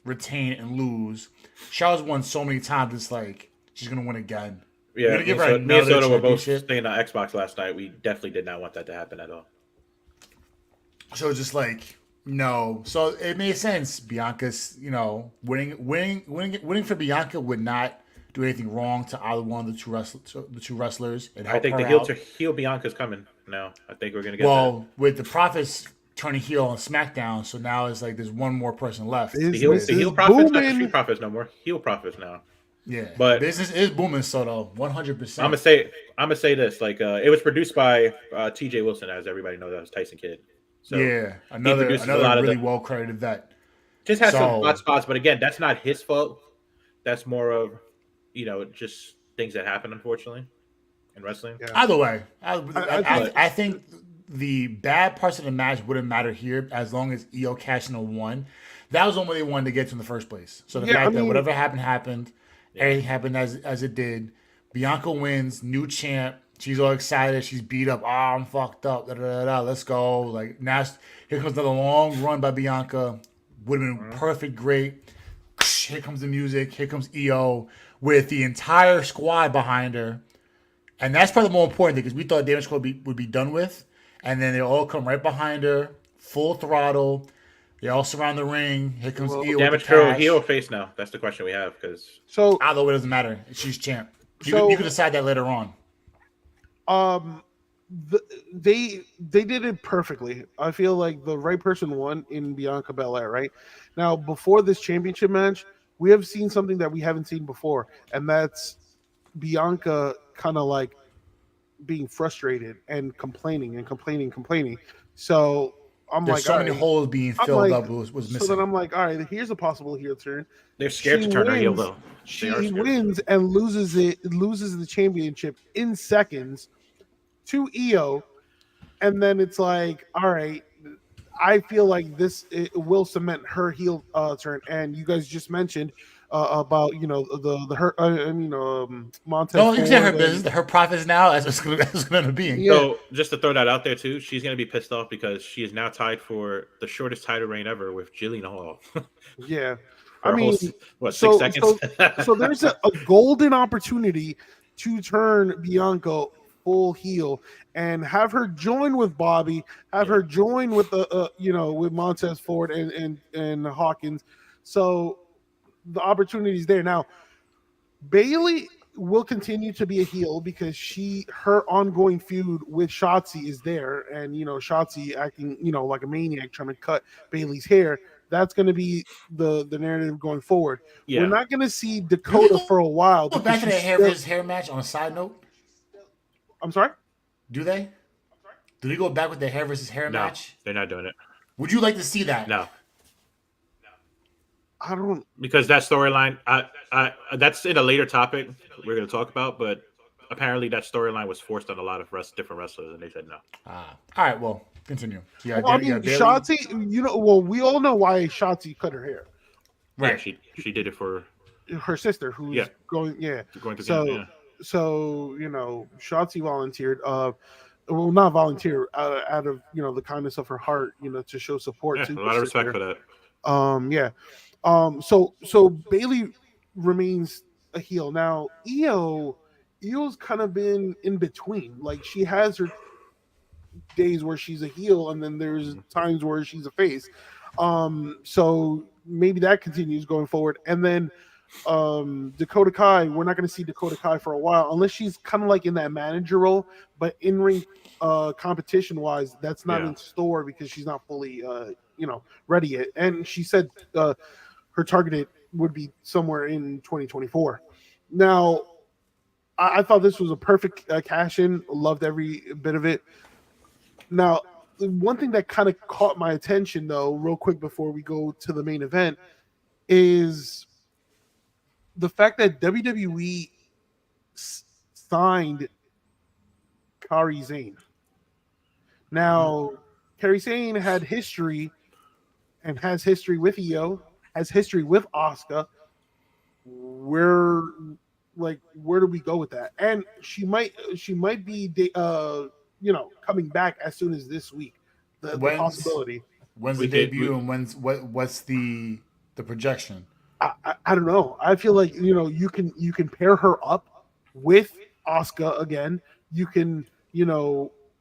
retain and lose. Charlotte's won so many times. It's like she's going to win again. Yeah, You're gonna give her me and another Soto were both championship? staying on Xbox last night. We definitely did not want that to happen at all. So it's just like no. So it made sense. Bianca's, winning for Bianca would not do anything wrong to either one of the two wrestlers. It I think the heel Bianca's coming now. I think we're going to get that. With the Profits turning heel on SmackDown, so now it's like there's one more person left. The heel Profits, not the Street Profits no more. Heel Profits now. Yeah, But business is booming. Soto, 100%. I'm gonna say this. Like, it was produced by TJ Wilson, as everybody knows. That was Tyson Kidd. So yeah, another produces a lot of really the- well credited vet. just has some So- hot spots, but again, that's not his fault. That's more of just things that happen, unfortunately, in wrestling. Yeah. Either way, I think the bad parts of the match wouldn't matter here as long as Io cashed in a one. That was only they wanted to get to in the first place. So the fact that whatever happened, everything happened as it did. Bianca wins, new champ. She's all excited. She's beat up. Oh, I'm fucked up. Da, da, da, da. Let's go. Like now, here comes another long run by Bianca. Would have been perfect, great. Here comes the music. Here comes Io with the entire squad behind her. And that's probably the more important thing because we thought Damage Squad would be done with. And then they all come right behind her, full throttle. They all surround the ring. Here comes Io with the Damage Control, cash. heel or face now? That's the question we have. Because So Either way, it doesn't matter. She's champ. You So- can decide that later on. they did it perfectly. I feel like the right person won in Bianca Belair. Right now, before this championship match, we have seen something that we haven't seen before, and that's Bianca kind of like being frustrated and complaining and complaining, complaining. So I'm There's like, so all many right. holes being I'm filled like, up was so then missing. I'm like, all right. Here's a possible heel turn. They're scared She to turn her heel wins. though. They are She scared. wins and loses the championship in seconds to Io, and then it's like, all right. I feel like this it will cement her heel turn. And you guys just mentioned about the her Montez No, you can say her Ford and business, her profits now as it's going to end up being. yeah, So just to throw that out there too, she's gonna be pissed off because she is now tied for the shortest title reign ever with Jillian Hall yeah. I for a whole mean, 6 seconds. so there's a golden opportunity to turn Bianca full heel and have her join with Bobby, have Yeah. her join with the with Montez Ford and Hawkins. So the opportunity's there now. Bailey will continue to be a heel because her ongoing feud with Shotzi is there, and Shotzi acting like a maniac trying to cut Bailey's hair. That's going to be the narrative going forward. We're Yeah. not going to see Do they Dakota go for a while back to because that she's hair still. versus hair match on a side note? I'm sorry. Do they? Do they go back with the hair versus hair No, match? they're not doing it. Would you like to see that? No, I don't. because that storyline, that's in a later topic we're going to talk about. But apparently, that storyline was forced on a lot of different wrestlers, and they said no. All right, well, continue. Well, I You mean, got Bailey. Shotzi. Well, we all know why Shotzi cut her hair. Yeah, Right. she did it for Her sister, who's yeah going. Yeah. going through So yeah Shotzi volunteered. Well, not volunteer out of the kindness of her heart, to show support yeah to a her lot of respect sister. for that. Yeah. So Bailey remains a heel now. Io's kind of been in between. Like she has her days where she's a heel, and then there's Mhm. times where she's a face. So maybe that continues going forward, and then Dakota Kai, we're not going to see Dakota Kai for a while unless she's kind of like in that manager role, but in ring competition wise, that's not Yeah, in store because she's not fully ready yet. And she said her targeted would be somewhere in 2024. Now, I thought this was a perfect cash in. Loved every bit of it. Now, one thing that kind of caught my attention, though, real quick before we go to the main event, is the fact that WWE signed Kari Zane. Now, Kari Zane had history and has history with Io, has history with Asuka. Where, where do we go with that? And she might be, coming back as soon as this week. The When's possibility. when's the we could debut and what's the projection? I don't know. I feel like you can pair her up with Asuka again. You can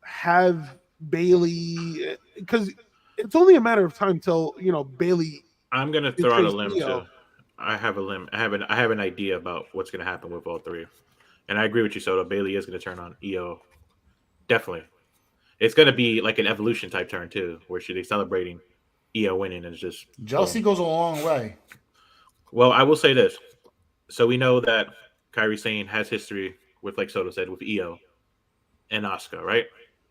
have Bailey because it's only a matter of time till Bailey I'm gonna is throw out a faced limb too. Io. I have a limb. I have an idea about what's gonna happen with all three, and I agree with you, Soto. Bailey is gonna turn on EO. Definitely, it's gonna be like an evolution type turn too, where she's celebrating EO winning and it's just Jealousy boom. goes a long way. Well, I will say this. So we know that Kyrie Sane has history with, like Soto said, with EO and Asuka, right?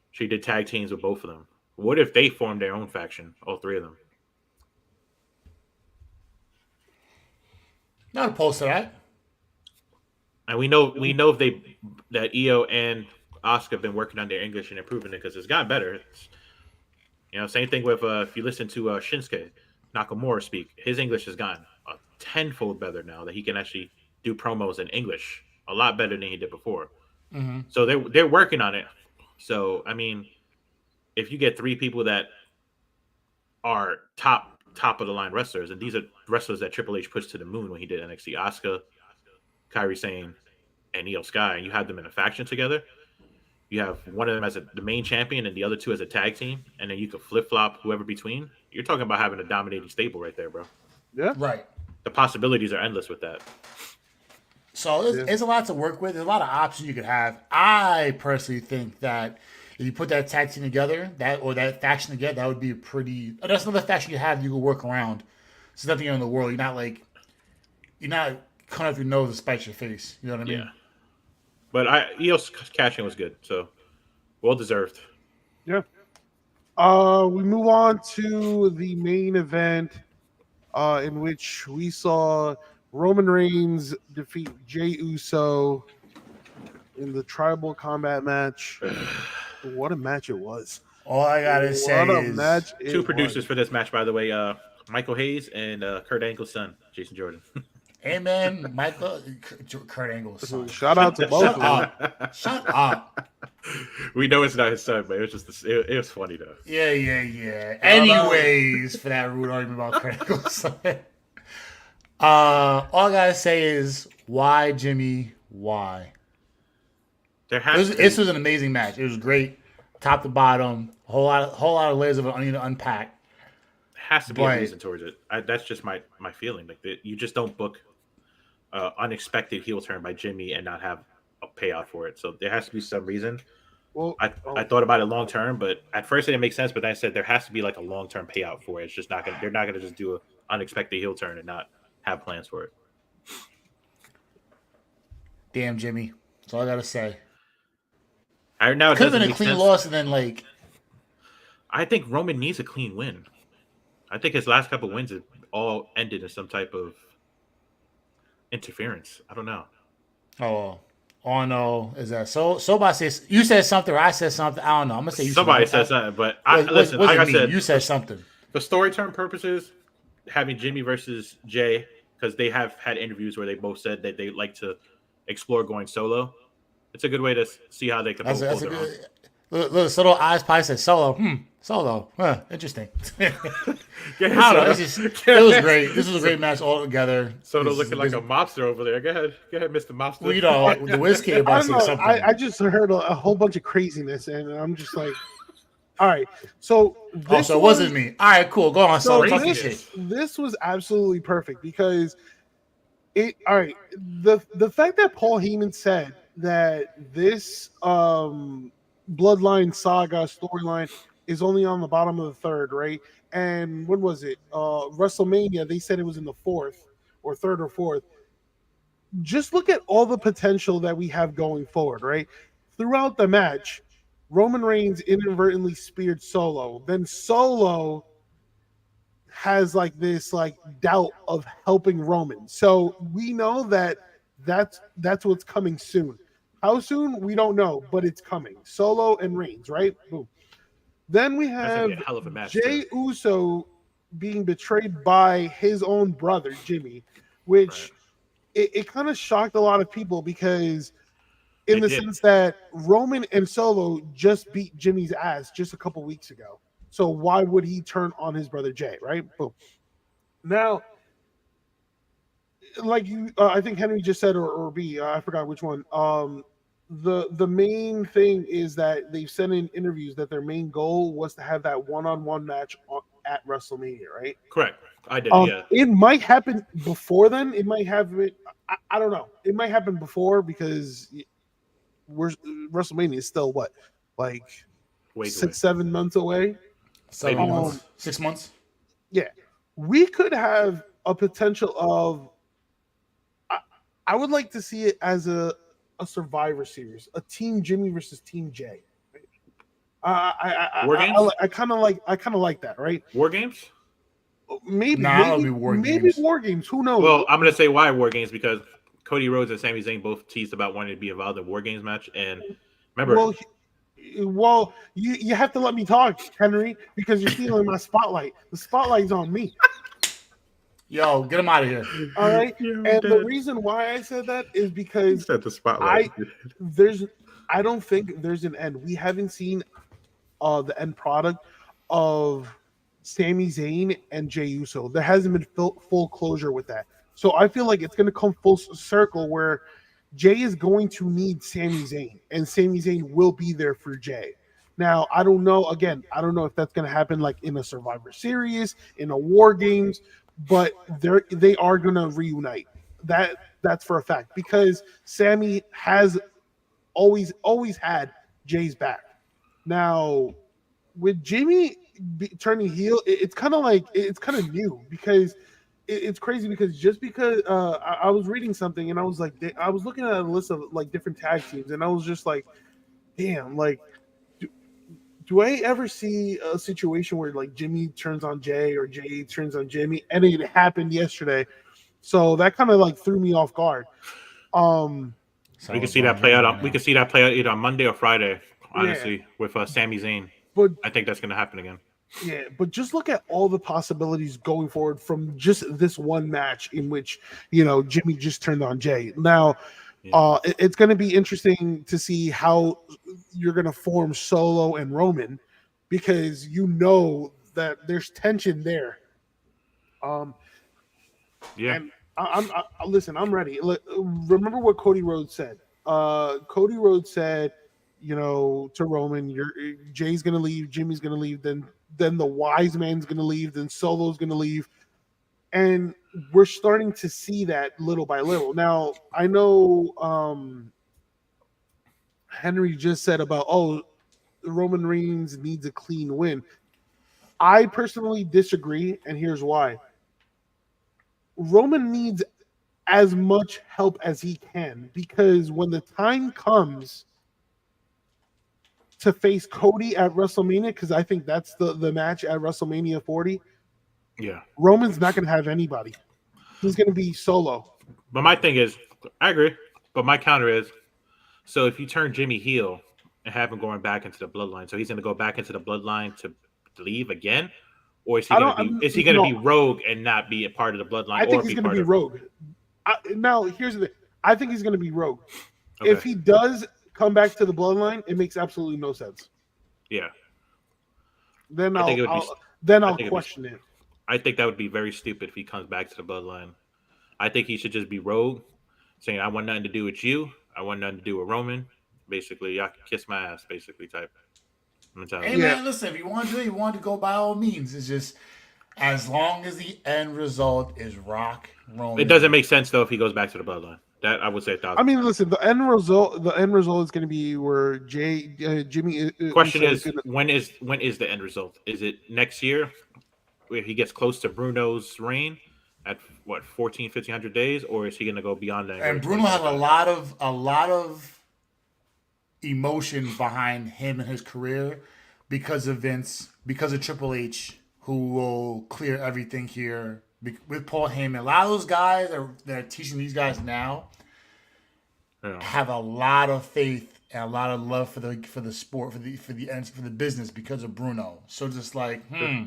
She did tag teams with both of them. What if they formed their own faction, all three of them? Not opposed to that. And we know if they that EO and Asuka have been working on their English and improving it because it's gotten better. Same thing with if you listen to Shinsuke Nakamura speak, his English has gotten a tenfold better now that he can actually do promos in English a lot better than he did before. Mm-hmm. So they're working on it. So I mean, if you get three people that are top of the line wrestlers, and these are wrestlers that Triple H pushed to the moon when he did NXT, Asuka, Kyrie Sane, and Io Sky, and you have them in a faction together. You have one of them as the main champion and the other two as a tag team, and then you can flip flop whoever between. You're talking about having a dominating stable right there, bro. Yeah. Right. The possibilities are endless with that. So it's a lot to work with. There's a lot of options you could have. I personally think that if you put that tag team together, that faction together, that would be a pretty. That's another faction you have you can work around. It's nothing in the world. You're not cutting off your nose to spite your face. You know what I Yeah. mean? But Io's cashing was good, so well deserved. Yeah. We move on to the main event, in which we saw Roman Reigns defeat Jey Uso in the tribal combat match. What a match it was! All I gotta say What a is match it Two producers was. for this match, by the way, Michael Hayes and Kurt Angle's son, Jason Jordan. Amen, Michael, Kurt Angle's son. Shout out to both Shut of them. up. Shut up. We know it's not his son, but it was just it was funny though. Yeah. Anyways, for that rude argument about Kurt Angle's son. All I gotta say is, why, Jimmy? Why? This was an amazing match. It was great, top to bottom. A whole lot of layers of onion to unpack. Has to be a reason towards it. That's just my feeling. Like you just don't book unexpected heel turn by Jimmy and not have a payout for it. So there has to be some reason. Well, I thought about it long term, but at first it didn't make sense. But then I said there has to be like a long term payout for it. It's just not gonna. They're not gonna just do an unexpected heel turn and not have plans for it. Damn, Jimmy. That's all I gotta say. Now it Could have been doesn't a make clean sense. loss, and then like I think Roman needs a clean win. I think his last couple wins have all ended in some type of interference. I don't know. oh no, is that so? Somebody says you said something, or I said something. I don't know. I'm gonna say you. Somebody said something, but listen. What Like I mean? said, You said something. for story term purposes, having Jimmy versus Jay, because they have had interviews where they both said that they like to explore going solo. It's a good way to see how they can both That's hold a their own. good. Look, little eyes probably said solo. Solo. Interesting. I don't know. It was great. This was a great match altogether. Soto looking like a mobster over there. Go ahead, Mr. Mobster. Well, you know, the whiskey I about to don't say know. something. I just heard a whole bunch of craziness, and I'm just like, all right. So this so it wasn't me. All right, cool. Go on. So So talk your this, shit. this was absolutely perfect because it. All right, the fact that Paul Heyman said that this Bloodline saga storyline is only on the bottom of the third, right? And when was it? WrestleMania. They said it was in the fourth or third or fourth. Just look at all the potential that we have going forward, right? Throughout the match, Roman Reigns inadvertently speared Solo. Then Solo has like this like doubt of helping Roman. So we know that that's what's coming soon. How soon? We don't know, but it's coming. Solo and Reigns, right? Boom. Then we That's have gonna be a hell of a match. Jey Uso being betrayed by his own brother, Jimmy, which it kind of shocked a lot of people because in the sense that Roman and Solo just beat Jimmy's ass just a couple weeks ago. So why would he turn on his brother Jay, right? Boom. Now, like you, I think Henry just said, or B, I forgot which one. The main thing is that they've said in interviews that their main goal was to have that one-on-one match at WrestleMania, right? Correct. I did. Yeah. It might happen before then. It might have it. I don't know. It might happen before because WrestleMania is still what, like Way 6-7 months away. 7 months. 6 months. Yeah, we could have a potential of. I would like to see it as a Survivor Series, a Team Jimmy versus Team Jay. War Games? I kind of like that, right? War Games? Maybe War Games. War Games. Who knows? Well, I'm gonna say why War Games because Cody Rhodes and Sami Zayn both teased about wanting to be involved in War Games match, and remember. Well, you have to let me talk, Henry, because you're stealing my spotlight. The spotlight's on me. Yo, get him out of here. All right. And the reason why I said that is because the spotlight. I don't think there's an end. We haven't seen the end product of Sami Zayn and Jey Uso. There hasn't been full closure with that. So I feel like it's going to come full circle where Jay is going to need Sami Zayn, and Sami Zayn will be there for Jay. Now, I don't know. Again, I don't know if that's going to happen like in a Survivor Series, in a War Games, but they are going to reunite. That's for a fact because Sami has always had Jay's back. Now, with Jamie turning heel, it's kind of like it's kind of new because it's crazy because just because I was reading something and I was like, I was looking at a list of like different tag teams and I was just like, damn, like do, do I ever see a situation where like Jimmy turns on Jay or Jay turns on Jimmy? And it happened yesterday, so that kind of like threw me off guard. Um, So We could what's see going that on play Jimmy out. right We now? could see that play out either on Monday or Friday. yeah, Honestly, with Sami Zayn, but I think that's going to happen again. yeah, but just look at all the possibilities going forward from just this one match in which Jimmy just turned on Jay. Now, Yeah, it's going to be interesting to see how you're going to form Solo and Roman because that there's tension there. Um, yeah, and listen, I'm ready. Remember what Cody Rhodes said. Cody Rhodes said, to Roman, Jay's gonna leave, Jimmy's gonna leave, then the wise man's gonna leave, then Solo's gonna leave, and we're starting to see that little by little. Now I know Henry just said about Roman Reigns needs a clean win. I personally disagree, and here's why. Roman needs as much help as he can because when the time comes to face Cody at WrestleMania, because I think that's the match at WrestleMania 40, yeah. Roman's not going to have anybody. He's going to be solo. But my thing is, I agree. But my counter is, so if you turn Jimmy heel and have him going back into the bloodline, so he's going to go back into the bloodline to leave again, or is he I going don't. to be? Is he going to No, be rogue and not be a part of the bloodline, I think or he's be going to part be of? rogue. Now, here's the thing. I think he's going to be rogue. Okay. If he does come back to the bloodline, it makes absolutely no sense. Yeah, Then I think I'll, it would be. I'll then I I'll think it'd be. question it. I think that would be very stupid if he comes back to the bloodline. I think he should just be rogue, saying, "I want nothing to do with you. I want nothing to do with Roman." Basically, y'all can kiss my ass. Basically, type Hey mentality. Yeah, man, listen, if you want to do it, you want to go by all means. It's just as long as the end result is Rock It doesn't Roman. make sense though if he goes back to the bloodline. That I would say a I thousand mean, percent. listen. The end result is going to be where Jimmy Question Uso is is going to. when is the end result? Is it next year where he gets close to Bruno's reign at what 14, 1500 days, or is he going to go beyond that and go to And Bruno has 2025? a lot of emotions behind him and his career because of Vince, because of Triple H, who will clear everything here with Paul Heyman. A lot of those guys that are teaching these guys now Yeah, have a lot of faith and a lot of love for the sport for the business because of Bruno. So just like, sure.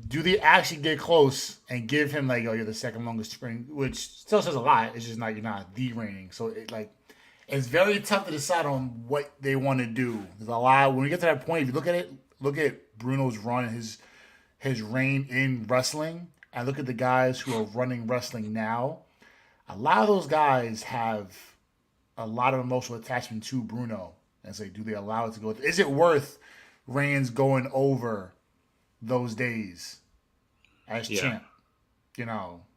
do they actually get close and give him like, oh, you're the second longest spring, which still says a lot. It's just not you're not the reigning. So it's very tough to decide on what they want to do. There's a lot when we get to that point. If you look at it, look at Bruno's run, his reign in wrestling, and look at the guys who are running wrestling now. A lot of those guys have a lot of emotional attachment to Bruno. And say, do they allow it to go? Is it worth Reigns going over those days as Yeah, champ?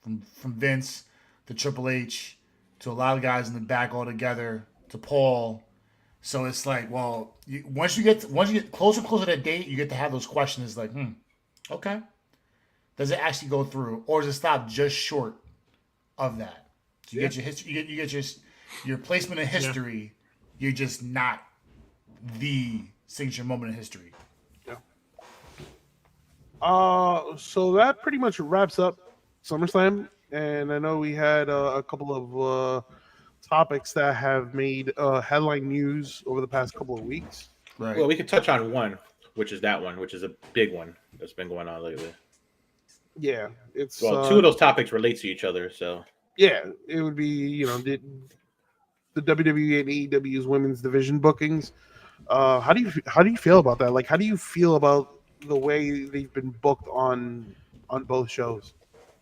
From Vince to Triple H to a lot of guys in the back all together to Paul. So it's like, well, once you get closer and closer to that date, you get to have those questions like, okay, does it actually go through, or does it stop just short of that? So you Yeah, get your history, you get your placement in yeah, history. You're just not the signature moment in history. yeah. So that pretty much wraps up SummerSlam, and I know we had a couple of topics that have made headline news over the past couple of weeks. Right. well, we could touch on one, which is that one, which is a big one that's been going on lately. Yeah, it's Well, two of those topics relate to each other, so yeah, it would be the WWE and AEW's women's division bookings. How do you feel about that? Like, how do you feel about the way they've been booked on both shows?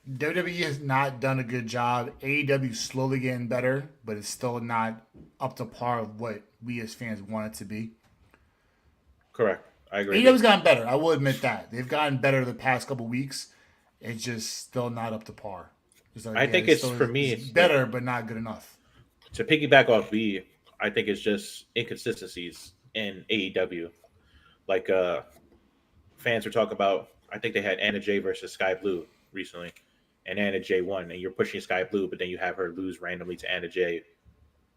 WWE has not done a good job. AEW is slowly getting better, but it's still not up to par of what we as fans want it to be. correct. I agree. AEW's gotten better. I will admit that they've gotten better the past couple weeks. It's just still not up to par. It's like I yeah, think it's it's still for me. it's It's like better, but not good enough. to piggyback off B. I think it's just inconsistencies in AEW. Like fans were talking about. I think they had Anna Jay versus Sky Blue recently, and Anna Jay won. And you're pushing Sky Blue, but then you have her lose randomly to Anna Jay.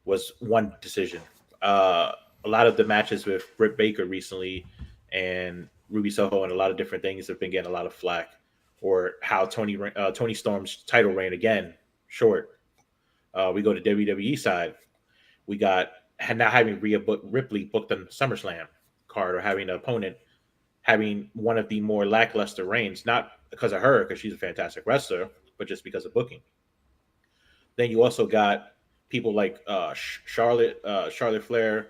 Was one decision. A lot of the matches with Britt Baker recently and Ruby Soho and a lot of different things have been getting a lot of flack. Or how Tony Storm's title reign again short. We go to WWE side. We got now having Ripley booked on SummerSlam card or having an opponent having one of the more lackluster reigns, not because of her, because she's a fantastic wrestler, but just because of booking. Then you also got people like Charlotte Flair,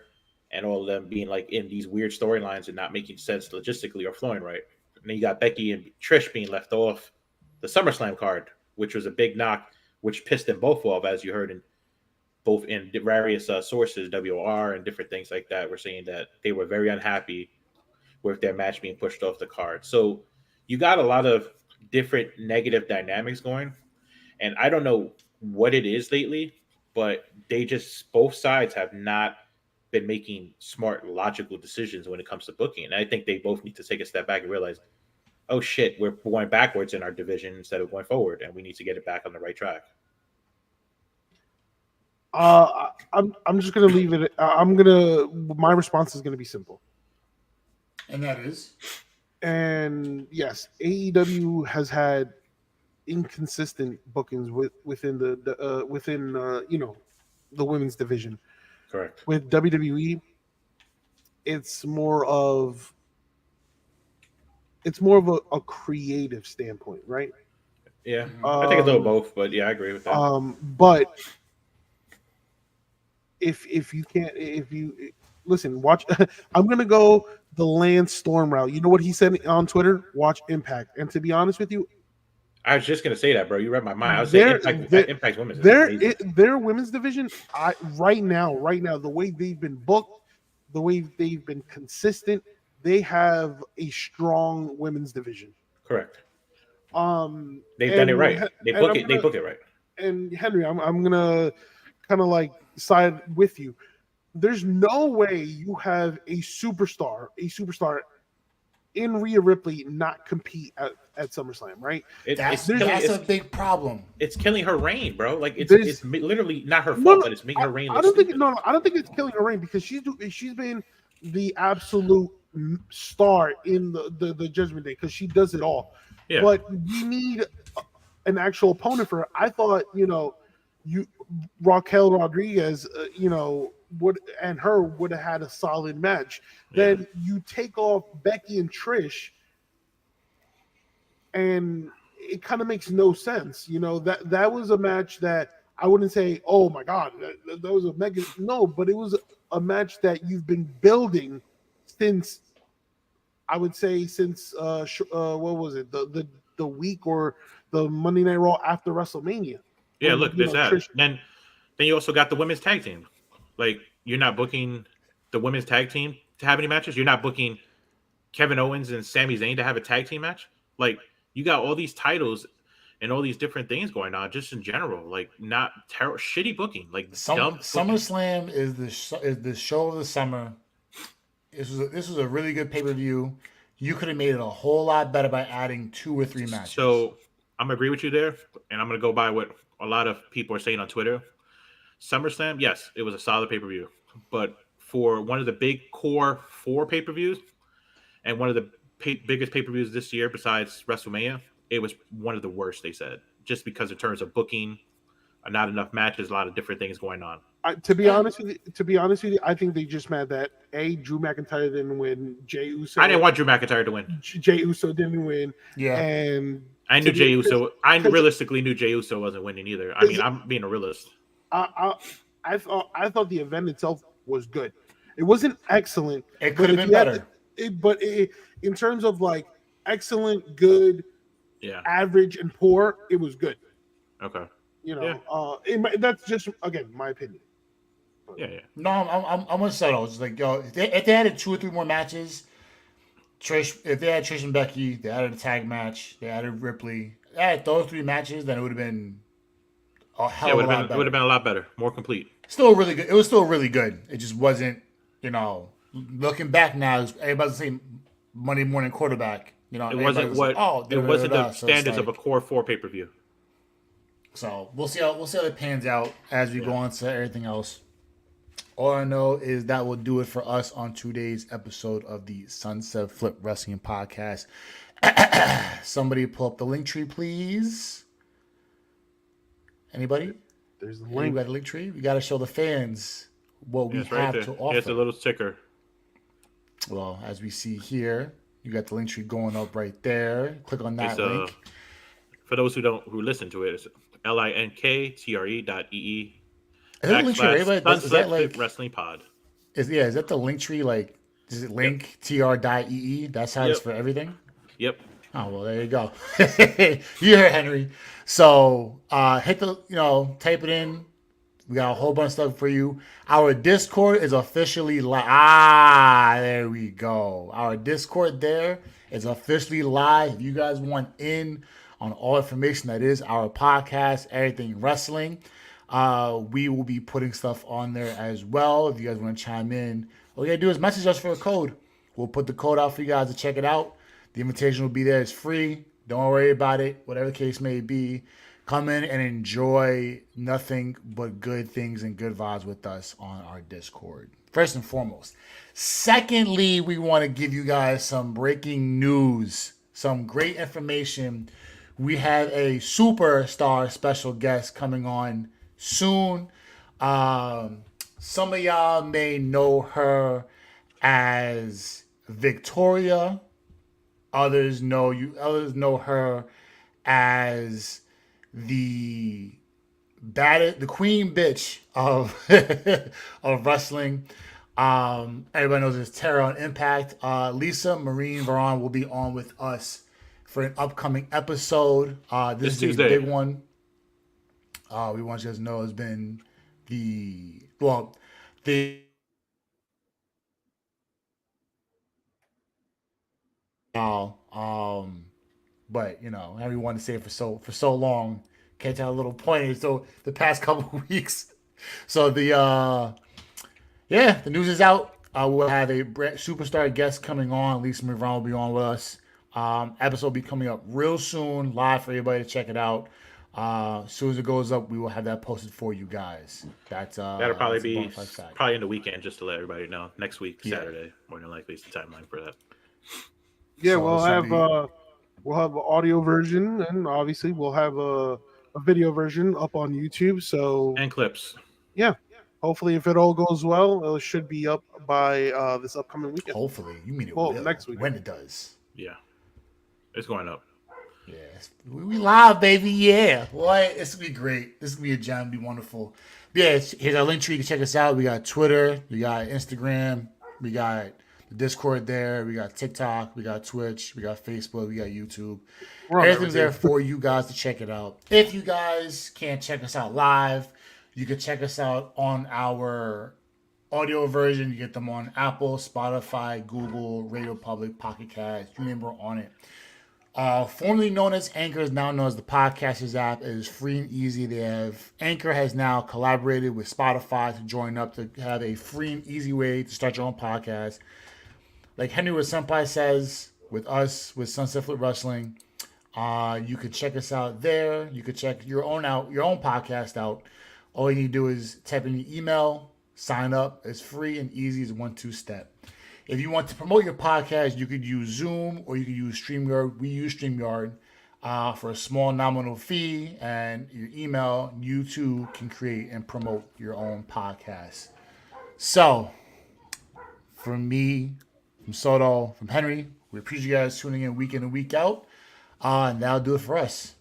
and all of them being like in these weird storylines and not making sense logistically or flowing right. And then you got Becky and Trish being left off the SummerSlam card, which was a big knock, which pissed them both off, as you heard in both in various sources, WR and different things like that, were saying that they were very unhappy with their match being pushed off the card. So you got a lot of different negative dynamics going. And I don't know what it is lately, but they just, both sides have not been making smart, logical decisions when it comes to booking. And I think they both need to take a step back and realize, oh shit, we're going backwards in our division instead of going forward, and we need to get it back on the right track. I'm just gonna leave it. My response is gonna be simple. And that is? And yes, AEW has had inconsistent bookings within the women's division. Correct. With WWE, it's more of a creative standpoint, right? Yeah, I think it's a little both, but yeah, I agree with that. But if you listen, watch. I'm gonna go the Lance Storm route. You know what he said on Twitter? Watch Impact. And to be honest with you, I was just gonna say that, bro. You read my mind. I was saying Impact Women's. Their women's division, right now, the way they've been booked, the way they've been consistent, they have a strong women's division. Correct. They've done it right. They book it right. And Henry, I'm gonna kind of like side with you. There's no way you have a superstar in Rhea Ripley not compete at SummerSlam, right? That's a big problem. It's killing her reign, bro. Like it's literally not her fault, but it's making her reign. I don't think it's killing her reign, because she's been the absolute star in the Judgment Day, because she does it all. Yeah. But we need an actual opponent for her. I thought Raquel Rodriguez, would have had a solid match. Yeah. Then you take off Becky and Trish, and it kind of makes no sense. That was a match that I wouldn't say, oh my god, that was a mega. No, but it was a match that you've been building since, I would say, since what was it, the week or the Monday Night Raw after WrestleMania. Yeah, look, there's that. Then you also got the women's tag team. Like, you're not booking the women's tag team to have any matches. You're not booking Kevin Owens and Sami Zayn to have a tag team match. Like, you got all these titles and all these different things going on just in general. Like, not shitty booking. Like, SummerSlam is the show of the summer. This was a really good pay-per-view. You could have made it a whole lot better by adding 2 or 3 matches. So I'm gonna agree with you there, and I'm gonna go by what a lot of people are saying on Twitter. SummerSlam, yes, it was a solid pay-per-view, but for one of the big core 4 pay-per-views and one of the biggest pay-per-views this year besides WrestleMania, it was one of the worst, they said, just because in terms of booking, not enough matches, a lot of different things going on. To be honest with you, I think they just mad that Drew McIntyre didn't win. Jey Uso. I didn't want Drew McIntyre to win. Jey Uso didn't win. Yeah, and I knew Jey Uso. I realistically knew Jey Uso wasn't winning either. I mean, I'm being a realist. I thought the event itself was good. It wasn't excellent. It could have been better. In terms of like excellent, good, average, and poor, it was good. Okay. That's just, again, my opinion. Yeah. No, I'm gonna settle. It's like, if they added 2 or 3 more matches, if they had Trish and Becky, they added a tag match, they added Ripley, they added those 3 matches, then it would have been a hell of a lot better. It would have been a lot better, more complete. Still really good. It was still really good. It just wasn't, looking back now, everybody's saying Monday morning quarterback. You know, It wasn't everybody's like, what oh, it wasn't the so it's standards of a like, core 4 pay-per-view. so we'll see how it pans out as we go Yeah. on to everything else. All I know is that will do it for us on today's episode of the Sunset Flip Wrestling Podcast. Somebody pull up the link tree, please. Anybody? There's the You link. got a link tree? We got to show the fans what Yeah, we it's right have there. to Here's offer. a little sticker. Well, as we see here, you got the link tree going up right there. Click on that It's link. for those who listen to it, it's linktr.ee Is that the link tree, right? / But is that Sunset Flip like, Wrestling Pod. is that the link tree? Like, is it link tr.ee? That's how it's Yep. for everything? Yep. Oh, well, there you go. You heard Henry. So hit type it in. We got a whole bunch of stuff for you. Our Discord is officially live. There we go. Our Discord there is officially live. If you guys want in on all information that is our podcast, everything wrestling, we will be putting stuff on there as well. If you guys want to chime in, all you gotta do is message us for a code. We'll put the code out for you guys to check it out. The invitation will be there. It's free. Don't worry about it. Whatever the case may be, come in and enjoy nothing but good things and good vibes with us on our Discord. First and foremost. Secondly, we want to give you guys some breaking news, some great information. We have a superstar special guest coming on soon. Some of y'all may know her as Victoria. Others know her as the queen bitch of of wrestling. Everybody knows it's Terra on Impact. Lisa Marine Varon will be on with us for an upcoming episode. This is Tuesday. a big one. We want you guys to know it's been the but everyone to say it for so long. Can't tell a little pointer. So the past couple of weeks. So the news is out. We'll have a superstar guest coming on. Lisa Mavron will be on with us. Episode will be coming up real soon, live for everybody to check it out. As soon as it goes up, we will have that posted for you guys. That'll probably that's a be bona fide fact. probably in the weekend, just to let everybody know. Next week, Yeah. Saturday, more than likely, is the timeline for that. Yeah, So we'll this will have an audio version, and obviously we'll have a video version up on YouTube. So And clips. yeah, hopefully if it all goes well, it should be up by this upcoming weekend. Hopefully, you mean it Well, will next week. when it does. Yeah, it's going up. Yes, we live, baby. Yeah, boy, it's gonna be great. This is gonna be a jam. Be wonderful. Yeah, here's our link tree. You can check us out. We got Twitter, we got Instagram, we got the Discord there, we got TikTok, we got Twitch, we got Facebook, we got YouTube. We're on Everything's there everything. for you guys to check it out. If you guys can't check us out live, you can check us out on our audio version. You get them on Apple, Spotify, Google, Radio Public, Pocket Cast. You remember on it. Formerly known as Anchor, is now known as the Podcasters app. It is free and easy. Anchor has now collaborated with Spotify to join up to have a free and easy way to start your own podcast. Like Henry with Senpai says, with us, with Sunset Flip Wrestling, you could check us out there. You could check your own podcast out. All you need to do is type in your email, sign up. It's free and easy. It's a 1-2 step. If you want to promote your podcast, you could use Zoom or you could use StreamYard. We use StreamYard for a small nominal fee, and your email, you too can create and promote your own podcast. So, from me, from Soto, from Henry, we appreciate you guys tuning in week out, and that'll do it for us.